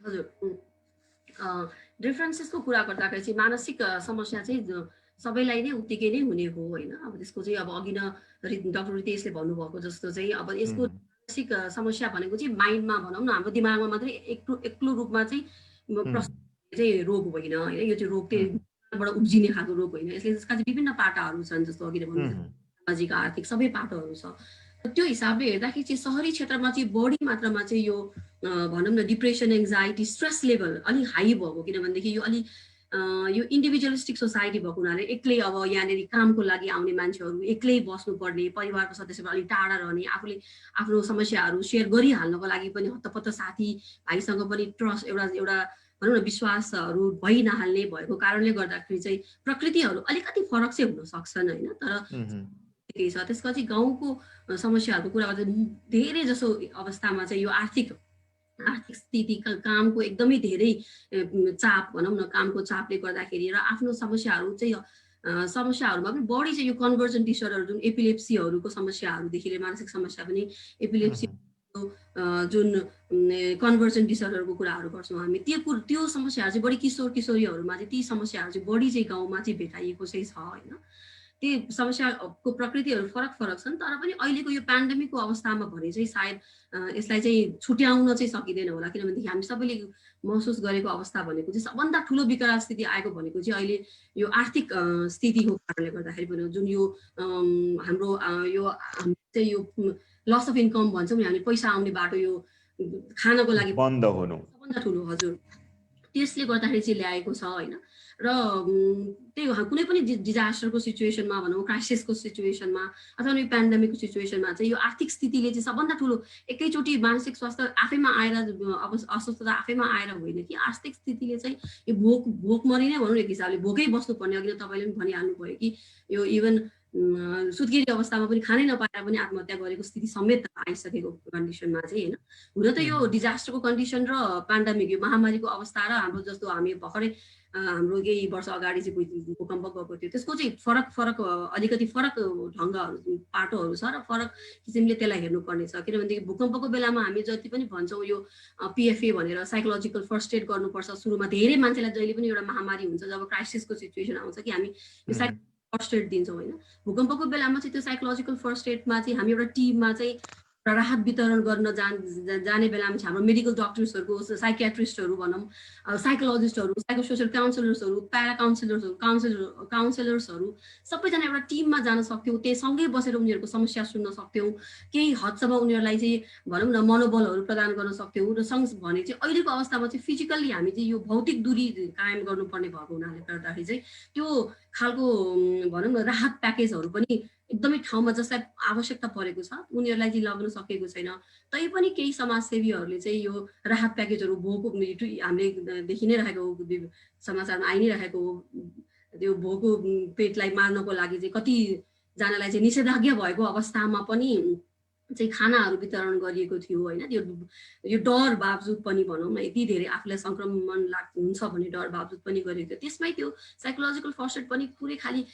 हजुर, डिफ्रेन्सेसको कुरा गर्दाखेरि चाहिँ मानसिक समस्या चाहिँ सबैलाई नै उत्तिकै नै हुने हो होइन। अब त्यसको चाहिँ अब अघि न डाक्टर रितेशले भन्नुभएको जस्तो चाहिँ अब यसको मानसिक समस्या भनेको चाहिँ माइन्डमा भनौँ न, हाम्रो दिमागमा मात्रै एक्लो रूपमा चाहिँ रोग होइन होइन। यो चाहिँ रोग चाहिँ उब्जिने खालको रोग होइन, यसका चाहिँ विभिन्न पाटाहरू छन्, जस्तो अघि नै भन्नु सामाजिक, आर्थिक सबै पाटाहरू छ। त्यो हिसाबले हेर्दाखेरि चाहिँ सहरी क्षेत्रमा चाहिँ बढी मात्रामा चाहिँ यो भनौँ न डिप्रेसन, एङ्जाइटी, स्ट्रेस लेभल अलिक हाई भएको, किनभनेदेखि यो अलिक यो इन्डिभिजुअलिस्टिक सोसाइटी भएको हुनाले एक्लै अब यहाँनिर कामको लागि आउने मान्छेहरू एक्लै बस्नुपर्ने, परिवारको सदस्यबाट अलिक टाढा रहने, आफूले आफ्नो समस्याहरू सेयर गरिहाल्नको लागि पनि हत्तपत्त साथी भाइसँग पनि ट्रस्ट एउटा भनौँ न विश्वासहरू भइ नहाल्ने भएको कारणले गर्दाखेरि चाहिँ प्रकृतिहरू अलिकति फरक चाहिँ हुन सक्छन् होइन। तर त्यही छ। त्यसपछि गाउँको समस्याहरूको कुरा गर्दा धेरै जसो अवस्थामा चाहिँ यो आर्थिक स्थिति, कामको एकदमै धेरै चाप भनौँ न, कामको चापले गर्दाखेरि र आफ्नो समस्याहरू चाहिँ समस्याहरूमा पनि बढी चाहिँ यो कन्भर्जन डिसअर्डर जुन एपिलेप्सीहरूको समस्याहरूदेखि लिएर मानसिक समस्या पनि एपिलेप्सी जुन कन्भर्जन डिसअर्डरको कुराहरू गर्छौँ हामी, त्यो समस्याहरू चाहिँ बढी किशोरीहरूमा चाहिँ ती समस्याहरू चाहिँ बढी चाहिँ गाउँमा चाहिँ भेटाइएको चाहिँ छ होइन। ती समस्याको प्रकृतिहरू फरक छन्, तर पनि अहिलेको यो पेन्डेमिकको अवस्थामा भने चाहिँ सायद यसलाई चाहिँ छुट्याउन चाहिँ सकिँदैन होला, किनभनेदेखि हामी सबैले महसुस गरेको अवस्था भनेको चाहिँ सबभन्दा ठुलो विकराल स्थिति आएको भनेको चाहिँ अहिले यो आर्थिक स्थितिको कारणले गर्दाखेरि पनि, जुन यो हाम्रो चाहिँ यो लस अफ इन्कम भन्छौँ नि हामी, पैसा आउने बाटो यो खानको लागि बन्द हुनु सबभन्दा ठुलो, हजुर त्यसले गर्दाखेरि चाहिँ ल्याएको छ हैन। र त्यही हो, कुनै पनि डिजास्टरको सिचुएसनमा भनौँ, क्राइसिसको सिचुएसनमा अथवा यो पेन्डेमिकको सिचुएसनमा चाहिँ यो आर्थिक स्थितिले चाहिँ सबभन्दा ठुलो एकैचोटि मानसिक स्वास्थ्य आफैमा आएर अब अस्वस्थता आफैमा आएर होइन कि आर्थिक स्थितिले चाहिँ यो भोकमरी नै भनौँ न, एक हिसाबले भोकै बस्नुपर्ने। अघि तपाईँले पनि भनिहाल्नुभयो कि यो इभन सुत्केरी अवस्थामा पनि खानै नपाएर पनि आत्महत्या गरेको स्थिति समेत आइसकेको कन्डिसनमा चाहिँ होइन। हुन त यो डिजास्टरको कन्डिसन र पेन्डेमिक यो महामारीको अवस्था र हाम्रो जस्तो हामी भर्खरै हाम्रो केही वर्ष अगाडि चाहिँ भूकम्प गएको थियो, त्यसको चाहिँ अलिकति फरक ढङ्गहरू पाटोहरू छ र फरक किसिमले त्यसलाई हेर्नुपर्ने छ। किनभनेदेखि भूकम्पको बेलामा हामी जति पनि भन्छौँ यो PFA भनेर साइकोलोजिकल फर्स्ट एड गर्नुपर्छ सुरुमा। धेरै मान्छेलाई जहिले पनि एउटा महामारी हुन्छ, जब क्राइसिसको सिचुएसन आउँछ कि हामी यो फर्स्ट एड दिन्छौँ होइन। भूकम्पको बेलामा चाहिँ त्यो साइकोलोजिकल फर्स्ट एडमा चाहिँ हामी एउटा टिममा चाहिँ राहत वितरण गर्न जाने बेलामा चाहिँ हाम्रो मेडिकल डक्टर्सहरूको, साइकियाट्रिस्टहरू भनौँ, साइकोलोजिस्टहरू, साइकोसोसियल काउन्सिलर्सहरू, प्यारा काउन्सिलर्सहरू सबैजना एउटा टिममा जान सक्थ्यौँ। सँगै बसेर उनीहरूको समस्या सुन्न सक्थ्यौँ। केही हदसम्म उनीहरूलाई चाहिँ भनौँ न मनोबलहरू प्रदान गर्न सक्थ्यौँ। र भने चाहिँ अहिलेको अवस्थामा चाहिँ फिजिकल्ली हामी चाहिँ यो भौतिक दूरी कायम गर्नुपर्ने भएको हुनाले गर्दाखेरि चाहिँ त्यो खालको भनौँ न राहत प्याकेजहरू पनि एकदमै ठाउँमा जसलाई आवश्यकता परेको छ उनीहरूलाई चाहिँ लग्न सकेको छैन। तैपनि केही समाजसेवीहरूले चाहिँ यो राहत प्याकेजहरू भोको हामीले देखि नै रहेको समाचारमा आइ नै रहेको त्यो भोको पेटलाई मार्नको लागि चाहिँ कतिजनालाई चाहिँ निषेधाज्ञा भएको अवस्थामा पनि चाहिँ खानाहरू वितरण गरिएको थियो होइन। यो डर बावजुद पनि भनौँ न, यति धेरै आफूलाई सङ्क्रमण हुन्छ भन्ने डर बावजुद पनि गरिएको थियो। त्यसमै त्यो साइकोलोजिकल फर्स्ट एड पनि पुरै खालि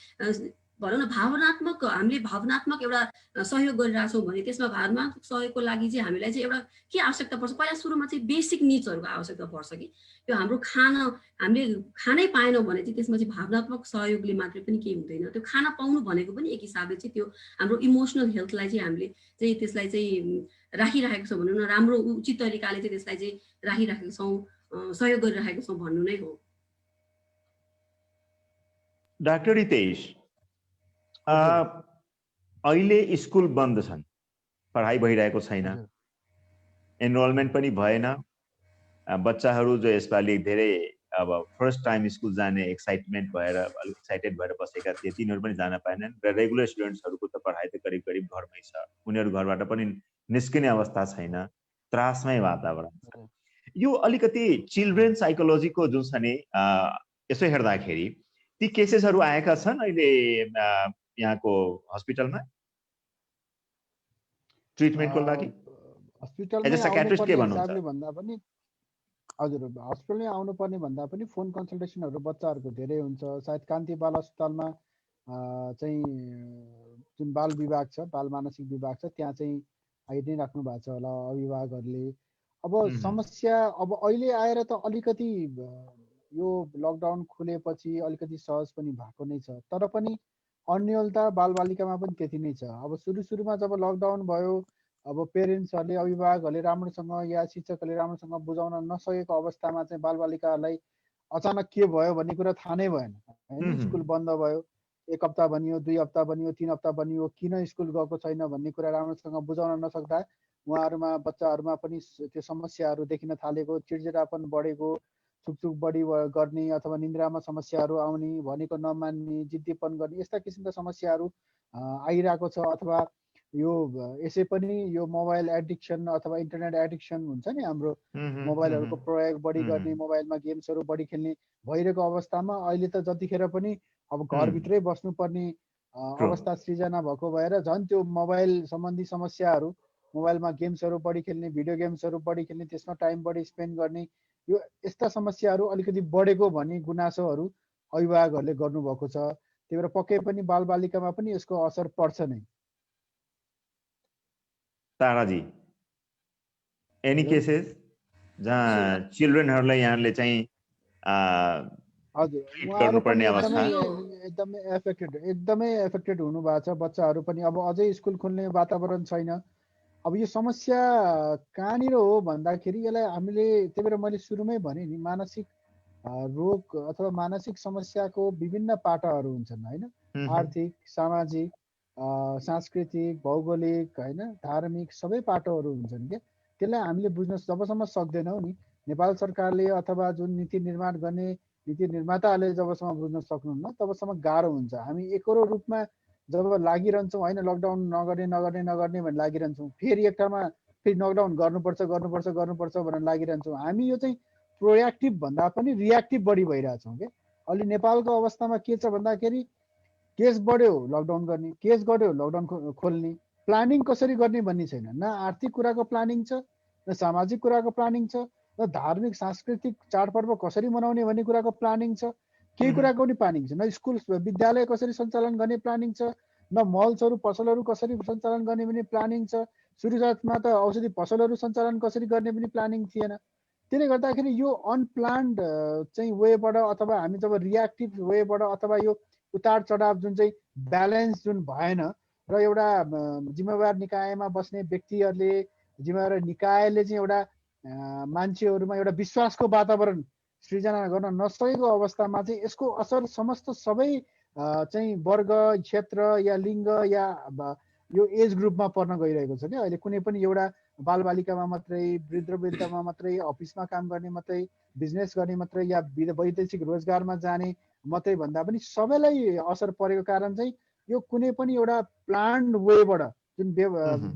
भनौँ न हामीले भावनात्मक एउटा सहयोग गरिरहेछौँ भने त्यसमा भावनात्मक सहयोगको लागि चाहिँ हामीलाई चाहिँ एउटा के आवश्यकता पर्छ, पहिला सुरुमा चाहिँ बेसिक निड्सहरूको आवश्यकता पर्छ कि यो हाम्रो हामीले खानै पाएनौँ भने चाहिँ त्यसमा चाहिँ भावनात्मक सहयोगले मात्रै पनि केही हुँदैन। त्यो खाना पाउनु भनेको पनि एक हिसाबले चाहिँ त्यो हाम्रो इमोसनल हेल्थलाई चाहिँ हामीले चाहिँ त्यसलाई चाहिँ राखिराखेको छौँ भनौँ न, राम्रो उचित तरिकाले चाहिँ त्यसलाई चाहिँ राखिराखेको छौँ, सहयोग गरिराखेको छौँ भन्नु नै हो। डाक्टर रितेश, अहिले स्कुल बन्द छन्, पढाइ भइरहेको छैन, एनरोलमेन्ट पनि भएन। बच्चाहरू जो यसपालि धेरै अब फर्स्ट टाइम स्कुल जाने एक्साइटेड भएर बसेका थिए तिनीहरू पनि जान पाएनन् र रेगुलर स्टुडेन्ट्सहरूको त पढाइ त करिब करिब घरमै छ। उनीहरू घरबाट पनि निस्किने अवस्था छैन, त्रासमै वातावरण छ। यो अलिकति चिल्ड्रेन साइकोलोजीको जुन छ नि यसो हेर्दाखेरि ती केसेसहरू आएका छन् अहिले यहाँको हस्पिटलमा ट्रिटमेन्टको लागि? हस्पिटलमै आउनुपर्ने हिसाबले भन्दा पनि हजुर, हस्पिटलमै आउनुपर्ने भन्दा पनि फोन कन्सल्टेसनहरू बच्चाहरूको धेरै हुन्छ। सायद कान्ति बाल अस्पतालमा चाहिँ जुन बाल विभाग छ, बाल मानसिक विभाग छ, त्यहाँ चाहिँ आइ नै राख्नु भएको छ होला अभिभावकहरूले। अब समस्या अब अहिले आएर त अलिकति यो लकडाउन खुलेपछि अलिकति सहज पनि भएको नै छ, तर पनि अन्यलता बालबालिकामा पनि त्यति नै छ। अब सुरुमा जब लकडाउन भयो, अब पेरेन्ट्सहरूले, अभिभावकहरूले राम्रोसँग या शिक्षकहरूले राम्रोसँग बुझाउन नसकेको अवस्थामा चाहिँ बालबालिकाहरूलाई अचानक के भयो भन्ने कुरा थाहा नै भएन होइन। स्कुल बन्द भयो, 1 हप्ता बनियो, 2 हप्ता बनियो, 3 हप्ता बनियो, किन स्कुल गएको छैन भन्ने कुरा राम्रोसँग बुझाउन नसक्दा उहाँहरूमा बच्चाहरूमा पनि त्यो समस्याहरू देखिन थालेको, चिडचिडापन बढेको, चुकचुक बढी गर्ने अथवा निन्द्रामा समस्याहरू आउने, भनेको नमान्ने, जिद्दीपन गर्ने, यस्ता किसिमका समस्याहरू आइरहेको छ। अथवा यो यसै पनि यो मोबाइल एडिक्सन अथवा इन्टरनेट एडिक्सन हुन्छ नि, हाम्रो मोबाइलहरूको प्रयोग बढी गर्ने, मोबाइलमा गेम्सहरू बढी खेल्ने भइरहेको अवस्थामा अहिले त जतिखेर पनि अब घरभित्रै बस्नुपर्ने अवस्था सृजना भएको भएर झन् त्यो मोबाइल सम्बन्धी समस्याहरू, मोबाइलमा गेम्सहरू बढी खेल्ने, भिडियो गेम्सहरू बढी खेल्ने, त्यसमा टाइम बढी स्पेन्ड गर्ने, यो यस्ता समस्याहरू अलिकति बढेको भन्ने गुनासोहरू अभिभावकहरूले गर्नुभएको छ। त्यही भएर पक्कै पनि बालबालिकामा पनि यसको असर पर्छ नै। ताराजी, एनी केसेस जहाँ चिल्ड्रेनहरूलाई यहाँले चाहिँ हजुर, उहाँहरू पनि एकदमै एफेक्टेड हुनु भएको छ। बच्चाहरू पनि अब अझै स्कुल खुल्ने वातावरण छैन। अब यो समस्या कहाँनिर हो भन्दाखेरि यसलाई हामीले, त्यही भएर मैले सुरुमै भने नि, मानसिक रोग अथवा मानसिक समस्याको विभिन्न पाटाहरू हुन्छन् होइन। आर्थिक, सामाजिक, सांस्कृतिक, भौगोलिक होइन, धार्मिक सबै पाटोहरू हुन्छन् क्या। त्यसलाई हामीले बुझ्न जबसम्म सक्दैनौँ नि नेपाल सरकारले अथवा जुन नीति निर्माण गर्ने नीति निर्माताहरूले जबसम्म बुझ्न सक्नुहुन्न तबसम्म गाह्रो हुन्छ। हामी एकरो रूपमा जब लागिरहन्छौँ होइन लकडाउन नगर्ने भनेर लागिरहन्छौँ, फेरि एक ठाउँमा फेरि लकडाउन गर्नुपर्छ भनेर लागिरहन्छौँ। हामी यो चाहिँ प्रोएक्टिभ भन्दा पनि रिएक्टिभ बढी भइरहेछौँ क्या। अहिले नेपालको अवस्थामा के छ भन्दाखेरि केस बढ्यो लकडाउन गर्ने, केस बढ्यो लकडाउन खोल्ने, प्लानिङ कसरी गर्ने भन्ने छैन। न आर्थिक कुराको प्लानिङ छ, न सामाजिक कुराको प्लानिङ छ, न धार्मिक सांस्कृतिक चाडपर्व कसरी मनाउने भन्ने कुराको प्लानिङ छ, केही कुराको पनि प्लानिङ छ। न स्कुल विद्यालय कसरी सञ्चालन गर्ने प्लानिङ छ, न मल्सहरू पसलहरू कसरी सञ्चालन गर्ने पनि प्लानिङ छ। सुरुवातमा त औषधि पसलहरू सञ्चालन कसरी गर्ने पनि प्लानिङ थिएन। त्यसले गर्दाखेरि यो अनप्लान्ड चाहिँ वेबाट अथवा हामी जब रिएक्टिभ वेबाट अथवा यो उतार चढाव जुन चाहिँ ब्यालेन्स जुन भएन र एउटा जिम्मेवार निकायमा बस्ने व्यक्तिहरूले जिम्मेवार निकायले चाहिँ एउटा मान्छेहरूमा एउटा विश्वासको वातावरण सृजना गर्न नसकेको अवस्थामा चाहिँ यसको असर समस्त सबै चाहिँ वर्ग, क्षेत्र या लिङ्ग या यो एज ग्रुपमा पर्न गइरहेको छ क्या। अहिले कुनै पनि एउटा बालबालिकामा मात्रै, वृद्धमा मात्रै, अफिसमा काम गर्ने मात्रै, बिजनेस गर्ने मात्रै या वैदेशिक रोजगारमा जाने मात्रै भन्दा पनि सबैलाई असर परेको कारण चाहिँ यो कुनै पनि एउटा प्लान्ड वेबाट जुन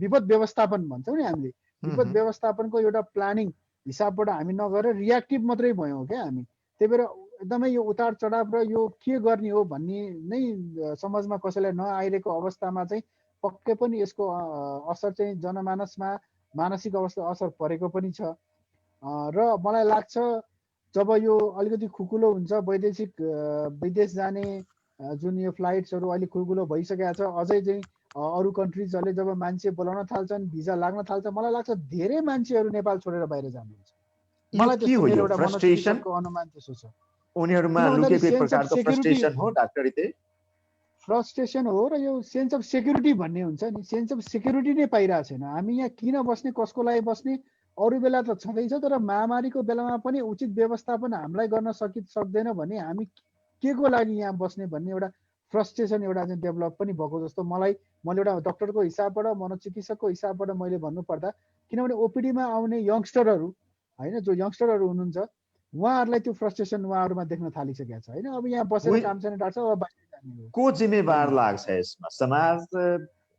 विपद व्यवस्थापन भन्छौँ नि हामीले, विपद व्यवस्थापनको एउटा प्लानिङ हिसाबबाट हामी नगरेर रिएक्टिभ मात्रै भयौँ क्या हामी। त्यही भएर एकदमै यो उतार चढाव र यो के गर्ने हो भन्ने नै समाजमा कसैलाई नआइरहेको अवस्थामा चाहिँ पक्कै पनि यसको असर चाहिँ जनमानसमा मानसिक अवस्था असर परेको पनि छ। र मलाई लाग्छ जब यो अलिकति खुकुलो हुन्छ, विदेश जाने जुन यो फ्लाइट्सहरू अहिले खुकुलो भइसकेको छ, अझै चाहिँ अरू कन्ट्रिजहरूले जब मान्छे बोलाउन थाल्छन्, भिजा लाग्न थाल्छ, मलाई लाग्छ धेरै मान्छेहरू नेपाल छोडेर बाहिर जानुहुन्छ। मलाई त्यस्तो मेरो एउटा मनोचिकित्सकको अनुमान त्यसो छ। उनीहरुमा लुकेको एक प्रकारको फ्रस्ट्रेसन हो डाक्टर इते, फ्रस्ट्रेसन हो र यो सेन्स अफ सेक्युरिटी भन्ने हुन्छ नि, सेन्स अफ सेक्युरिटी नै पाइरहेको छैन। हामी यहाँ किन बस्ने, कसको लागि बस्ने, अरू बेला त छँदैछ, तर महामारीको बेलामा पनि उचित व्यवस्थापन हामीलाई गर्न सक्दैन भने हामी के को लागि यहाँ बस्ने भन्ने एउटा फ्रस्ट्रेसन एउटा चाहिँ डेभलप पनि भएको जस्तो मैले एउटा डक्टरको हिसाबबाट, मनोचिकित्सकको हिसाबबाट मैले भन्नुपर्दा, किनभने ओपिडीमा आउने यङ्स्टरहरू होइन, जो यङ्स्टरहरू हुनुहुन्छ उहाँहरूलाई त्यो फ्रस्ट्रेसन उहाँहरूमा देख्न थालिसकेको छ होइन। अब यहाँ बसेर काम छैन डाक्टर, अब बाहिर जाने हो। को जिम्मेवार लाग्छ यसमा, समाज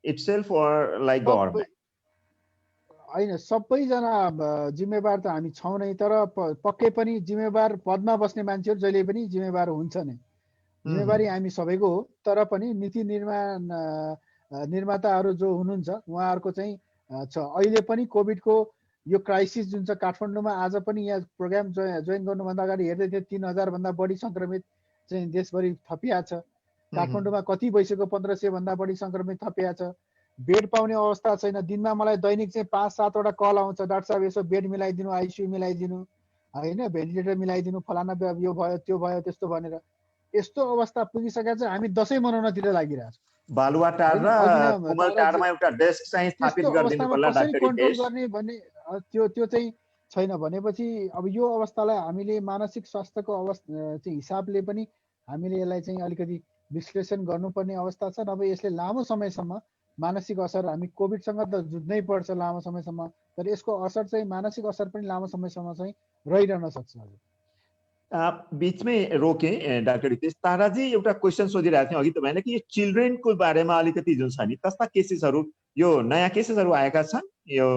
इटसेल्फ अर लाइक गभर्नमेन्ट? होइन, सबैजना जिम्मेवार त हामी छौँ नै, तर पक्कै पनि जिम्मेवार पदमा बस्ने मान्छेहरू जहिले पनि जिम्मेवार हुन्छ नै। जिम्मेवारी हामी सबैको हो, तर पनि नीति निर्माताहरू जो हुनुहुन्छ उहाँहरूको चाहिँ छ। अहिले पनि कोभिडको यो क्राइसिस जुन छ काठमाडौँमा, आज पनि यहाँ प्रोग्राम जोइन गर्नुभन्दा अगाडि हेर्दै थिएँ 3000 भन्दा बढी सङ्क्रमित चाहिँ देशभरि थपिया छ। काठमाडौँमा कति भइसक्यो, 1500 भन्दा बढी सङ्क्रमित थपिया छ। बेड पाउने अवस्था छैन। दिनमा मलाई दैनिक चाहिँ 5-7 वटा कल आउँछ, डाक्टर साहब यसो बेड मिलाइदिनु, आइसियु मिलाइदिनु होइन, भेन्टिलेटर मिलाइदिनु, फलाना यो भयो त्यो भयो त्यस्तो भनेर। यस्तो अवस्था पुगिसकेको छ, हामी दसैँ मनाउनतिर लागिरहेको छौँ। बालुवाटार र कुमलटारमा एउटा डेस्क चाहिँ स्थापित गरिदिनु पर्ला कसरी कन्ट्रोल गर्ने भन्ने त्यो चाहिँ छैन भनेपछि अब यो अवस्थालाई हामीले मानसिक स्वास्थ्यको अवस्था चाहिँ हिसाबले पनि हामीले यसलाई चाहिँ अलिकति विश्लेषण गर्नुपर्ने अवस्था छ। नभए यसले लामो समयसम्म मानसिक असर, हामी कोभिडसँग त जुझ्नै पर्छ लामो समयसम्म, तर यसको असर चाहिँ मानसिक असर पनि लामो समयसम्म चाहिँ रहिरहन सक्छ। बीचमै रोके डाक्टर हितेश, ताराजी एउटा क्वेसन सोधिरहेको थियौँ अघि तपाईँले कि यो चिल्ड्रेनको बारेमा अलिकति जुन छ नि कस्ता केसेसहरू, यो नयाँ केसेसहरू आएका छन् यो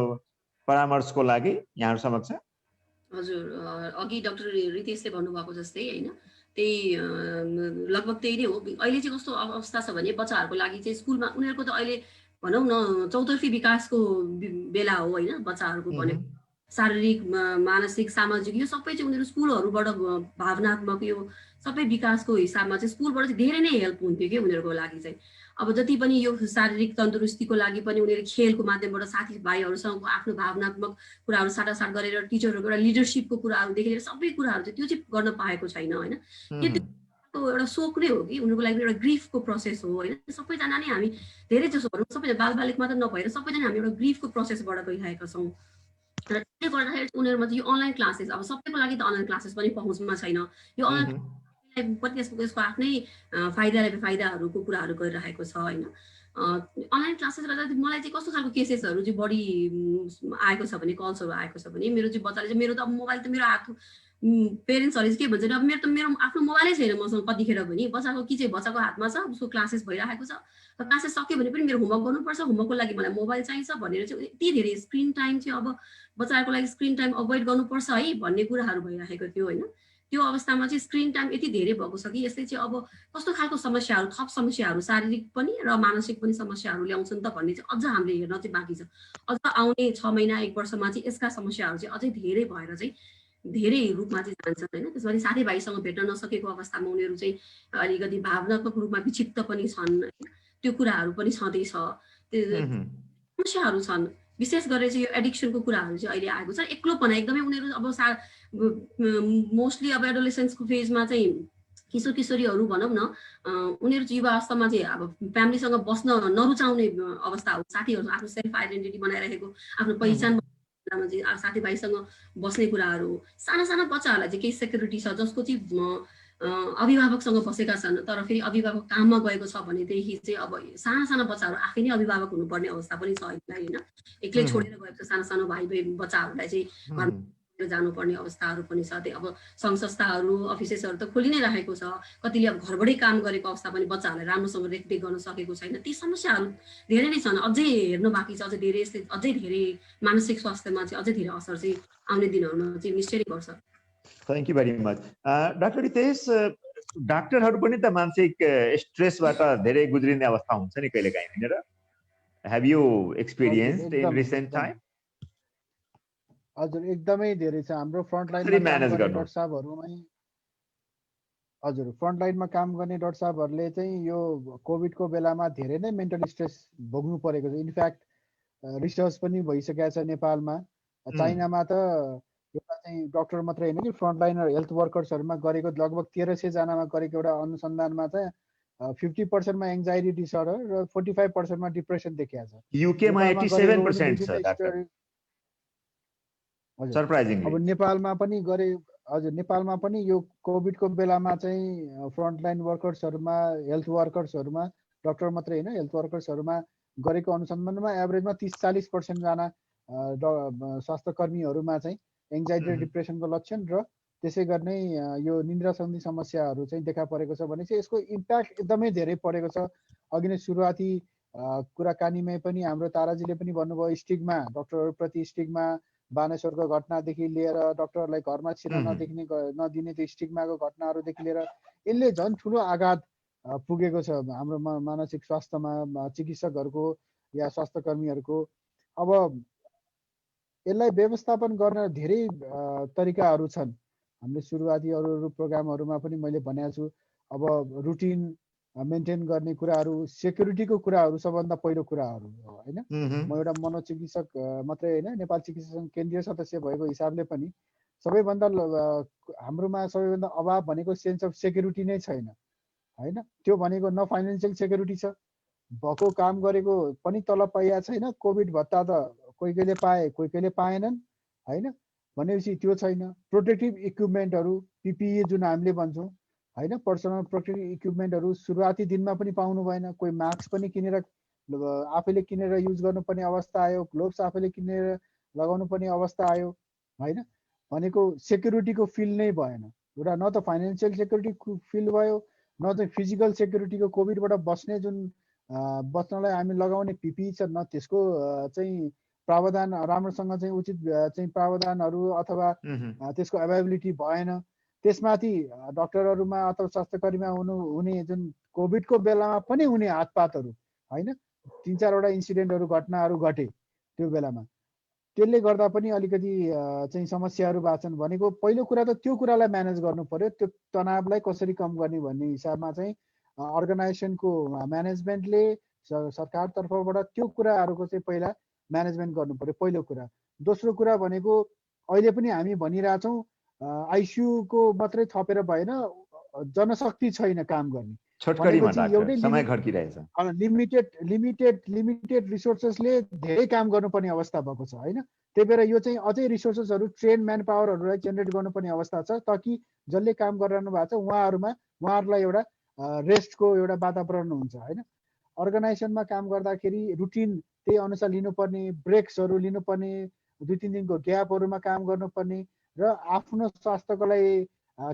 परामर्शको लागि यहाँ समक्ष? हजुर, अघि डाक्टर रितेशले भन्नुभएको जस्तै होइन, त्यही लगभग त्यही नै हो। अहिले चाहिँ कस्तो अवस्था छ भने बच्चाहरूको लागि चाहिँ स्कुलमा उनीहरूको त अहिले भनौँ न चौतर्फी विकासको बेला हो होइन। बच्चाहरूको भने शारीरिक, मानसिक, सामाजिक यो सबै चाहिँ उनीहरू स्कुलहरूबाट भावनात्मक यो सबै विकासको हिसाबमा चाहिँ स्कुलबाट चाहिँ धेरै नै हेल्प हुन्थ्यो कि उनीहरूको लागि चाहिँ। अब जति पनि यो शारीरिक तन्दुरुस्तीको लागि पनि उनीहरू खेलको माध्यमबाट साथीभाइहरूसँग आफ्नो भावनात्मक कुराहरू साटासाट गरेर टिचरहरूको एउटा लिडरसिपको कुराहरूदेखि लिएर सबै कुराहरू चाहिँ त्यो चाहिँ गर्न पाएको छैन होइन। एउटा शोक नै हो कि उनीहरूको लागि एउटा ग्रिफको प्रोसेस हो होइन। सबैजना नै हामी धेरै जसो भनौँ, सबैजना बालबालिक मात्र नभएर सबैजना हामी एउटा ग्रिफको प्रोसेसबाट गइरहेका छौँ। र त्यसले गर्दाखेरि उनीहरूमा चाहिँ यो अनलाइन क्लासेस, अब सबैको लागि त अनलाइन क्लासेस पनि पहुँचमा छैन। यो अनलाइन पनि यसको आफ्नै फाइदाहरूको कुराहरू गरिरहेको छ होइन। अनलाइन क्लासेस गर्दा मलाई चाहिँ कस्तो खालको केसेसहरू चाहिँ बढी आएको छ भने, कल्सहरू आएको छ भने, मेरो चाहिँ बच्चाले चाहिँ, मेरो त अब मोबाइल त मेरो हात, पेरेन्ट्सहरूले चाहिँ के भन्छ, अब मेरो आफ्नो मोबाइलै छैन मसँग कतिखेर पनि। बच्चाको कि चाहिँ बच्चाको हातमा छ, उसको क्लासेस भइरहेको छ, क्लासेस सक्यो भने पनि मेरो होमवर्क गर्नुपर्छ, होमवर्कको लागि मलाई मोबाइल चाहिन्छ भनेर चाहिँ यति धेरै स्क्रिन टाइम चाहिँ अब बच्चाहरूको लागि स्क्रिन टाइम अभोइड गर्नुपर्छ है भन्ने कुराहरू भइरहेको थियो होइन। त्यो अवस्थामा चाहिँ स्क्रिन टाइम यति धेरै भएको छ कि यसले चाहिँ अब कस्तो खालको समस्याहरू, थप समस्याहरू, शारीरिक पनि र मानसिक पनि समस्याहरू ल्याउँछ नि त भन्ने चाहिँ अझ हामीले हेर्न चाहिँ बाँकी छ। अझ आउने 6 महिना 1 वर्षमा चाहिँ यसका समस्याहरू चाहिँ अझै धेरै भएर चाहिँ धेरै रूपमा चाहिँ जान्छन् होइन। त्यसपछि साथीभाइसँग भेट्न नसकेको अवस्थामा उनीहरू चाहिँ अलिकति भावनात्मक रूपमा विक्षिप्त पनि छन्, त्यो कुराहरू पनि छँदैछ। समस्याहरू छन्, विशेष गरेर चाहिँ यो एडिक्सनको कुराहरू चाहिँ अहिले आएको छ। एक्लोपना एकदमै उनीहरू अब मोस्टली अब एडोलेसेन्सको फेजमा चाहिँ किशोर किशोरीहरू भनौँ न, उनीहरू चाहिँ युवा अवस्थामा चाहिँ अब फ्यामिलीसँग बस्न नरुचाउने अवस्था हो। साथीहरू आफ्नो सेल्फ आइडेन्टिटी बनाइरहेको, आफ्नो पहिचान चाहिँ साथीभाइसँग बस्ने कुराहरू, साना साना बच्चाहरूलाई चाहिँ केही सेक्युरिटी छ जसको चाहिँ अभिभावकसँग बसेका छन्, तर फेरि अभिभावक काममा गएको छ भनेदेखि चाहिँ अब साना साना बच्चाहरू आफै नै अभिभावक हुनुपर्ने अवस्था पनि छ अहिले होइन। एक्लै छोडेर गएको सानो सानो भाइ बच्चाहरूलाई चाहिँ घरमा जानुपर्ने अवस्थाहरू पनि छ। त्यही अब सङ्घ संस्थाहरू, अफिसेसहरू त खोलि नै राखेको छ, कतिले अब घरबाटै काम गरेको अवस्था पनि बच्चाहरूलाई राम्रोसँग रेखदेख गर्न सकेको छैन। ती समस्याहरू धेरै नै छन्, अझै हेर्नु बाँकी छ। अझै धेरै यसले अझै धेरै मानसिक स्वास्थ्यमा चाहिँ अझै धेरै असर चाहिँ आउने दिनहरूमा चाहिँ निश्चय गर्छ। Thank you very much. Doctor Ritesh, डाक्टरहरू पनि त मानसिक स्ट्रेसबाट धेरै गुज्रिने अवस्था हुन्छ नि कहिलेकाहीँ होइन र? Have you experienced in recent time? हजुर एकदमै धेरै छ। हाम्रो फ्रन्टलाइनमा काम गर्ने डाक्टर साहबहरुमै, हजुर फ्रन्टलाइनमा काम गर्ने डाक्टर साहबहरुले चाहिँ यो कोभिडको बेलामा धेरै नै मेन्टल स्ट्रेस भोग्नु परेको छ। इनफ्याक्ट रिसर्च पनि भइसकेको छ नेपालमा। चाइनामा त एउटा चाहिँ डाक्टर मात्रै होइन कि फ्रन्टलाइनर हेल्थ वर्कर्सहरुमा गरेको लगभग 1300 जनामा गरेको एउटा अनुसन्धानमा चाहिँ 50% मा एंजाइटी डिसअर्डर र 45% मा डिप्रेसन देखिएको छ। युके मा 87% छ डाक्टर। सरप्राइजिङली अब नेपालमा पनि गरे, हजुर नेपालमा पनि यो कोभिडको बेलामा चाहिँ फ्रन्टलाइन वर्कर्सहरुमा, हेल्थ वर्कर्सहरुमा, डाक्टर मात्रै होइन हेल्थ वर्कर्सहरुमा गरेको अनुसन्धानमा एभरेजमा 30-40% जना स्वास्थ्यकर्मीहरुमा चाहिँ एंजाइटी र डिप्रेसनको लक्षण र त्यसै गर्ने यो निन्द्रा सम्बन्धी समस्याहरू चाहिँ देखा परेको छ भने चाहिँ यसको इम्प्याक्ट एकदमै धेरै परेको छ। अघि नै सुरुवाती कुराकानीमै पनि हाम्रो ताराजीले पनि भन्नुभयो स्टिग्मा, डाक्टरहरूप्रति स्टिग्मा, बानेश्वरको घटनादेखि लिएर डाक्टरलाई घरमा छिर्न नदिने त्यो स्टिग्माको घटनाहरूदेखि लिएर यसले झन् ठुलो आघात पुगेको छ हाम्रो मानसिक स्वास्थ्यमा, चिकित्सकहरूको या स्वास्थ्यकर्मीहरूको। अब यसलाई व्यवस्थापन गर्न धेरै तरिकाहरू छन्। हामीले सुरुवाती अरू प्रोग्रामहरूमा पनि मैले भनेको छु। अब रुटिन मेन्टेन गर्ने कुराहरू, सेक्युरिटीको कुराहरू सबभन्दा पहिलो कुराहरू हो होइन। म एउटा मनोचिकित्सक मात्रै होइन, नेपाल चिकित्सा सङ्घ केन्द्रीय सदस्य भएको हिसाबले पनि सबैभन्दा हाम्रोमा सबैभन्दा अभाव भनेको सेन्स अफ सेक्युरिटी नै छैन होइन। त्यो भनेको न फाइनेन्सियल सेक्युरिटी छ, भएको काम गरेको पनि तलब पाइएको छैन, कोभिड भत्ता त कोही कोहीले पाए कोही कोहीले पाएनन् होइन भनेपछि त्यो छैन। प्रोटेक्टिभ इक्विपमेन्टहरू पिपिई जुन हामीले भन्छौँ होइन, पर्सनल प्रोटेक्टिभ इक्विपमेन्टहरू सुरुवाती दिनमा पनि पाउनु भएन। कोही मास्क पनि किनेर आफैले किनेर युज गर्नुपर्ने अवस्था आयो, ग्लोभ्स आफैले किनेर लगाउनु पर्ने अवस्था आयो होइन। भनेको सेक्युरिटीको फिल नै भएन। एउटा न त फाइनेन्सियल सेक्युरिटी फिल भयो, न चाहिँ फिजिकल सेक्युरिटीको कोभिडबाट बस्ने जुन बच्नलाई हामी लगाउने पिपिई छ न त्यसको चाहिँ प्रावधान राम्रोसँग चाहिँ उचित चाहिँ प्रावधानहरू अथवा त्यसको एभाइबिलिटी भएन। त्यसमाथि डाक्टरहरूमा अथवा स्वास्थ्यकर्मीमा हुने जुन कोभिडको बेलामा पनि हुने हातपातहरू होइन, 3-4वटा इन्सिडेन्टहरू घटनाहरू घटे त्यो बेलामा, त्यसले गर्दा पनि अलिकति चाहिँ समस्याहरू भएको छन्। भनेको पहिलो कुरा त त्यो कुरालाई म्यानेज गर्नु पर्यो। त्यो तनावलाई कसरी कम गर्ने भन्ने हिसाबमा चाहिँ अर्गनाइजेसनको म्यानेजमेन्टले सरकार तर्फबाट त्यो कुराहरूको चाहिँ पहिला म्यानेजमेन्ट गर्नु पर्यो, पहिलो कुरा। दोस्रो कुरा भनेको अहिले पनि हामी भनिरहेछौँ आइसियुको मात्रै थपेर भएन, जनशक्ति छैन काम गर्ने। लिमिटेड रिसोर्सेसले धेरै काम गर्नुपर्ने अवस्था भएको छ होइन। त्यही भएर यो चाहिँ अझै रिसोर्सेसहरू, ट्रेन म्यान पावरहरूलाई जेनेरेट गर्नुपर्ने अवस्था छ ताकि जसले काम गरिरहनु भएको छ उहाँहरूलाई एउटा रेस्टको एउटा वातावरण हुन्छ होइन। अर्गनाइजेसनमा काम गर्दाखेरि रुटिन त्यही अनुसार लिनुपर्ने, ब्रेक्सहरू लिनुपर्ने, 2-3 दिनको ग्यापहरूमा काम गर्नुपर्ने र आफ्नो स्वास्थ्यको लागि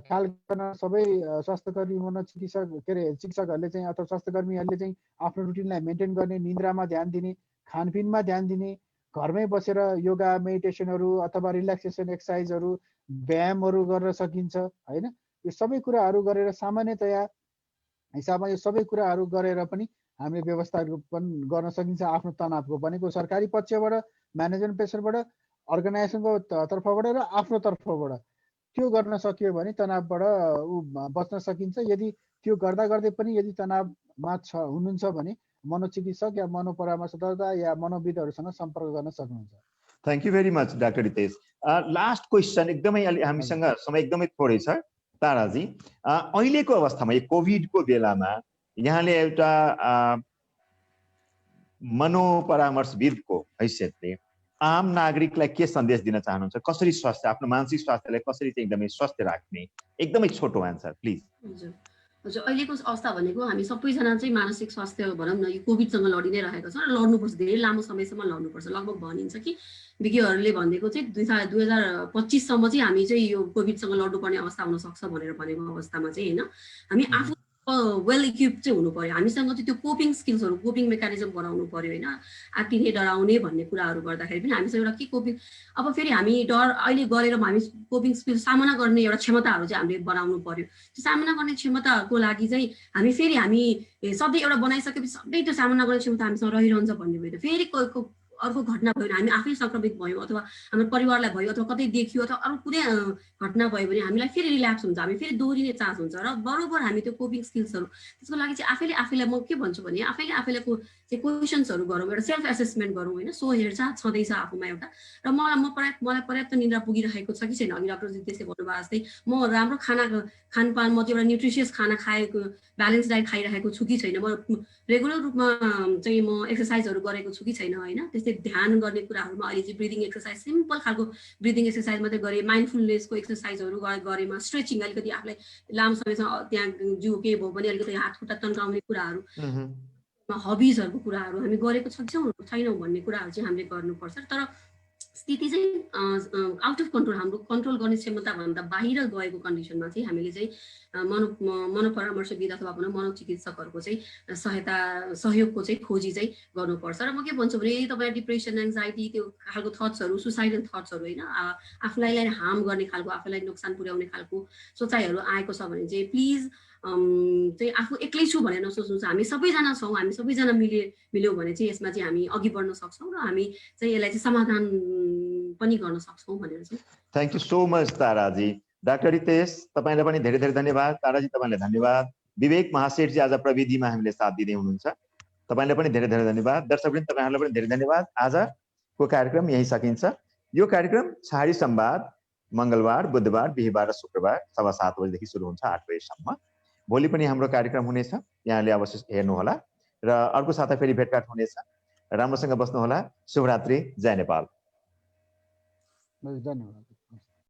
ख्याल गर्न सबै स्वास्थ्यकर्मी मनोचिकित्सक के अरे चिकित्सकहरूले चाहिँ अथवा स्वास्थ्यकर्मीहरूले चाहिँ आफ्नो रुटिनलाई मेन्टेन गर्ने, निन्द्रामा ध्यान दिने, खानपिनमा ध्यान दिने, घरमै बसेर योगा मेडिटेसनहरू अथवा रिल्याक्सेसन एक्सर्साइजहरू व्यायामहरू गर्न सकिन्छ होइन। यो सबै कुराहरू गरेर सामान्यतया हिसाबमा यो सबै कुराहरू गरेर पनि हामीले व्यवस्थापन गर्न सकिन्छ आफ्नो तनावको भनेको सरकारी पक्षबाट, म्यानेजमेन्ट प्रेसरबाट, अर्गनाइजेसनको तर्फबाट र आफ्नो तर्फबाट त्यो गर्न सकियो भने तनावबाट बच्न सकिन्छ। यदि त्यो गर्दा गर्दै पनि यदि तनावमा हुनुहुन्छ भने मनोचिकित्सक या मनोपरामर्शदाता या मनोविदहरूसँग सम्पर्क गर्न सक्नुहुन्छ। Thank you very much doctor Ritesh. Last question, एकदमै हामीसँग समय एकदमै थोरै छ ताराजी। अहिलेको अवस्थामा यो कोभिडको बेलामा यहाँले एउटा मनोपरामर्शविदको हैसियतले आम नागरिकलाई के सन्देश दिन चाहनुहुन्छ? कसरी स्वास्थ्य, आफ्नो मानसिक स्वास्थ्यलाई कसरी चाहिँ एकदमै स्वस्थ राख्ने? एकदमै छोटो आन्सर प्लिज। हजुर, अहिलेको अवस्था भनेको हामी सबैजना चाहिँ मानसिक स्वास्थ्य भनौँ न यो कोभिडसँग लडी नै रहेको छ र लड्नुपर्छ, धेरै लामो समयसम्म लड्नुपर्छ। लगभग भनिन्छ कि विज्ञहरूले भनेको चाहिँ 2025 सम्म चाहिँ हामी चाहिँ यो कोभिडसँग लड्नुपर्ने अवस्था हुनसक्छ भनेर भनेको अवस्थामा चाहिँ होइन, हामी आफू वेल इक्विप चाहिँ हुनु पर्यो। हामीसँग चाहिँ त्यो कोपिङ स्किल्सहरू, कोपिङ मेकानिजम बनाउनु पर्यो होइन। आत्तिने, डराउने भन्ने कुराहरू गर्दाखेरि पनि हामीसँग एउटा के कोपिङ, अब फेरि हामी डर अहिले गरेर हामी कोपिङ स्किल्स सामना गर्ने एउटा क्षमताहरू चाहिँ हामीले बनाउनु पर्यो। त्यो सामना गर्ने क्षमताको लागि चाहिँ हामी सधैँ एउटा बनाइसकेपछि सधैँ त्यो सामना गर्ने क्षमता हामीसँग रहिरहन्छ भन्ने भयो। फेरि अर्को घटना भयो भने हामी आफै सङ्क्रमित भयौँ अथवा हाम्रो परिवारलाई भयो अथवा कतै देखियो अथवा अरू कुनै घटना भयो भने हामीलाई फेरि रिल्याक्स हुन्छ, हामी फेरि दोहोरिने चान्स हुन्छ। र बरोबर हामी त्यो कोपिङ स्किल्सहरू त्यसको लागि चाहिँ आफैलाई म के भन्छु भने आफैलाई चाहिँ क्वेसन्सहरू गरौँ, एउटा सेल्फ एसेसमेन्ट गरौँ होइन। सो हेरचाह छँदैछ आफूमा एउटा, र मलाई पर्याप्त निन्द्रा पुगिरहेको छ कि छैन। अघि डाक्टर जितेशले भन्नुभयो जस्तै म राम्रो खानपान, म चाहिँ एउटा न्युट्रिसियस खाना खाएको, ब्यालेन्स डाइट खाइरहेको छु कि छैन, म रेगुलर रूपमा चाहिँ म एक्सर्साइजहरू गरेको छु कि छैन होइन। त्यस्तै ध्यान गर्ने कुराहरूमा अहिले चाहिँ ब्रिदिङ एक्सर्साइज, सिम्पल खालको ब्रिदिङ एक्सर्साइज मात्रै गरेँ, माइन्डफुलनेसको एक्सर्साइजहरू गरेमा, स्ट्रेचिङ, अलिकति आफूलाई लामो समयसम्म त्यहाँ जिउ केही भयो भने अलिकति हात खुट्टा तन्काउने कुराहरू, हबिजहरूको कुराहरू हामी गरेको छैनौँ भन्ने कुराहरू चाहिँ हामीले गर्नुपर्छ। तर स्थिति चाहिँ आउट अफ कन्ट्रोल, हाम्रो कन्ट्रोल गर्ने क्षमताभन्दा बाहिर गएको कन्डिसनमा चाहिँ हामीले चाहिँ मनोपरामर्शविद अथवा भनौँ मनोचिकित्सकहरूको चाहिँ सहयोगको चाहिँ खोजी चाहिँ गर्नुपर्छ। र म के भन्छु भने यदि तपाईँ डिप्रेसन, एङ्जाइटी, त्यो खालको थट्सहरू, सुसाइडल थट्सहरू होइन, आफूलाई हार्म गर्ने खालको, आफूलाई नोक्सान पुर्याउने खालको सोचाइहरू आएको छ भने चाहिँ प्लिज चाहिँ आफू एक्लै छु भनेर नसोच्नु। हामी सबैजना छौँ, हामी सबैजना मिल्यौँ भने चाहिँ यसमा चाहिँ हामी अघि बढ्न सक्छौँ र हामी चाहिँ यसलाई चाहिँ समाधान पनि गर्न सक्छौँ भनेर चाहिँ। Thank you so much Tara ji. Doctor Ritesh तपाईँलाई पनि धेरै धेरै धन्यवाद। ताराजी तपाईँलाई धन्यवाद। विवेक महासेठजी आज प्रविधिमा हामीले साथ दिँदै हुनुहुन्छ, तपाईँलाई पनि धेरै धेरै धन्यवाद। दर्शकवृन्द तपाईँहरूलाई पनि धेरै धन्यवाद। आजको कार्यक्रम यही सकिन्छ। यो कार्यक्रम छहारी संवाद मङ्गलबार, बुधबार, बिहीबार र शुक्रबार 7:15 बजेदेखि सुरु हुन्छ 8 बजेसम्म। भोलि पनि हाम्रो कार्यक्रम हुनेछ, यहाँले अवश्य हेर्नुहोला र अर्को साता फेरि भेटघाट हुनेछ। राम्रोसँग बस्नुहोला। शुभरात्रि। जय नेपाल। धन्यवाद।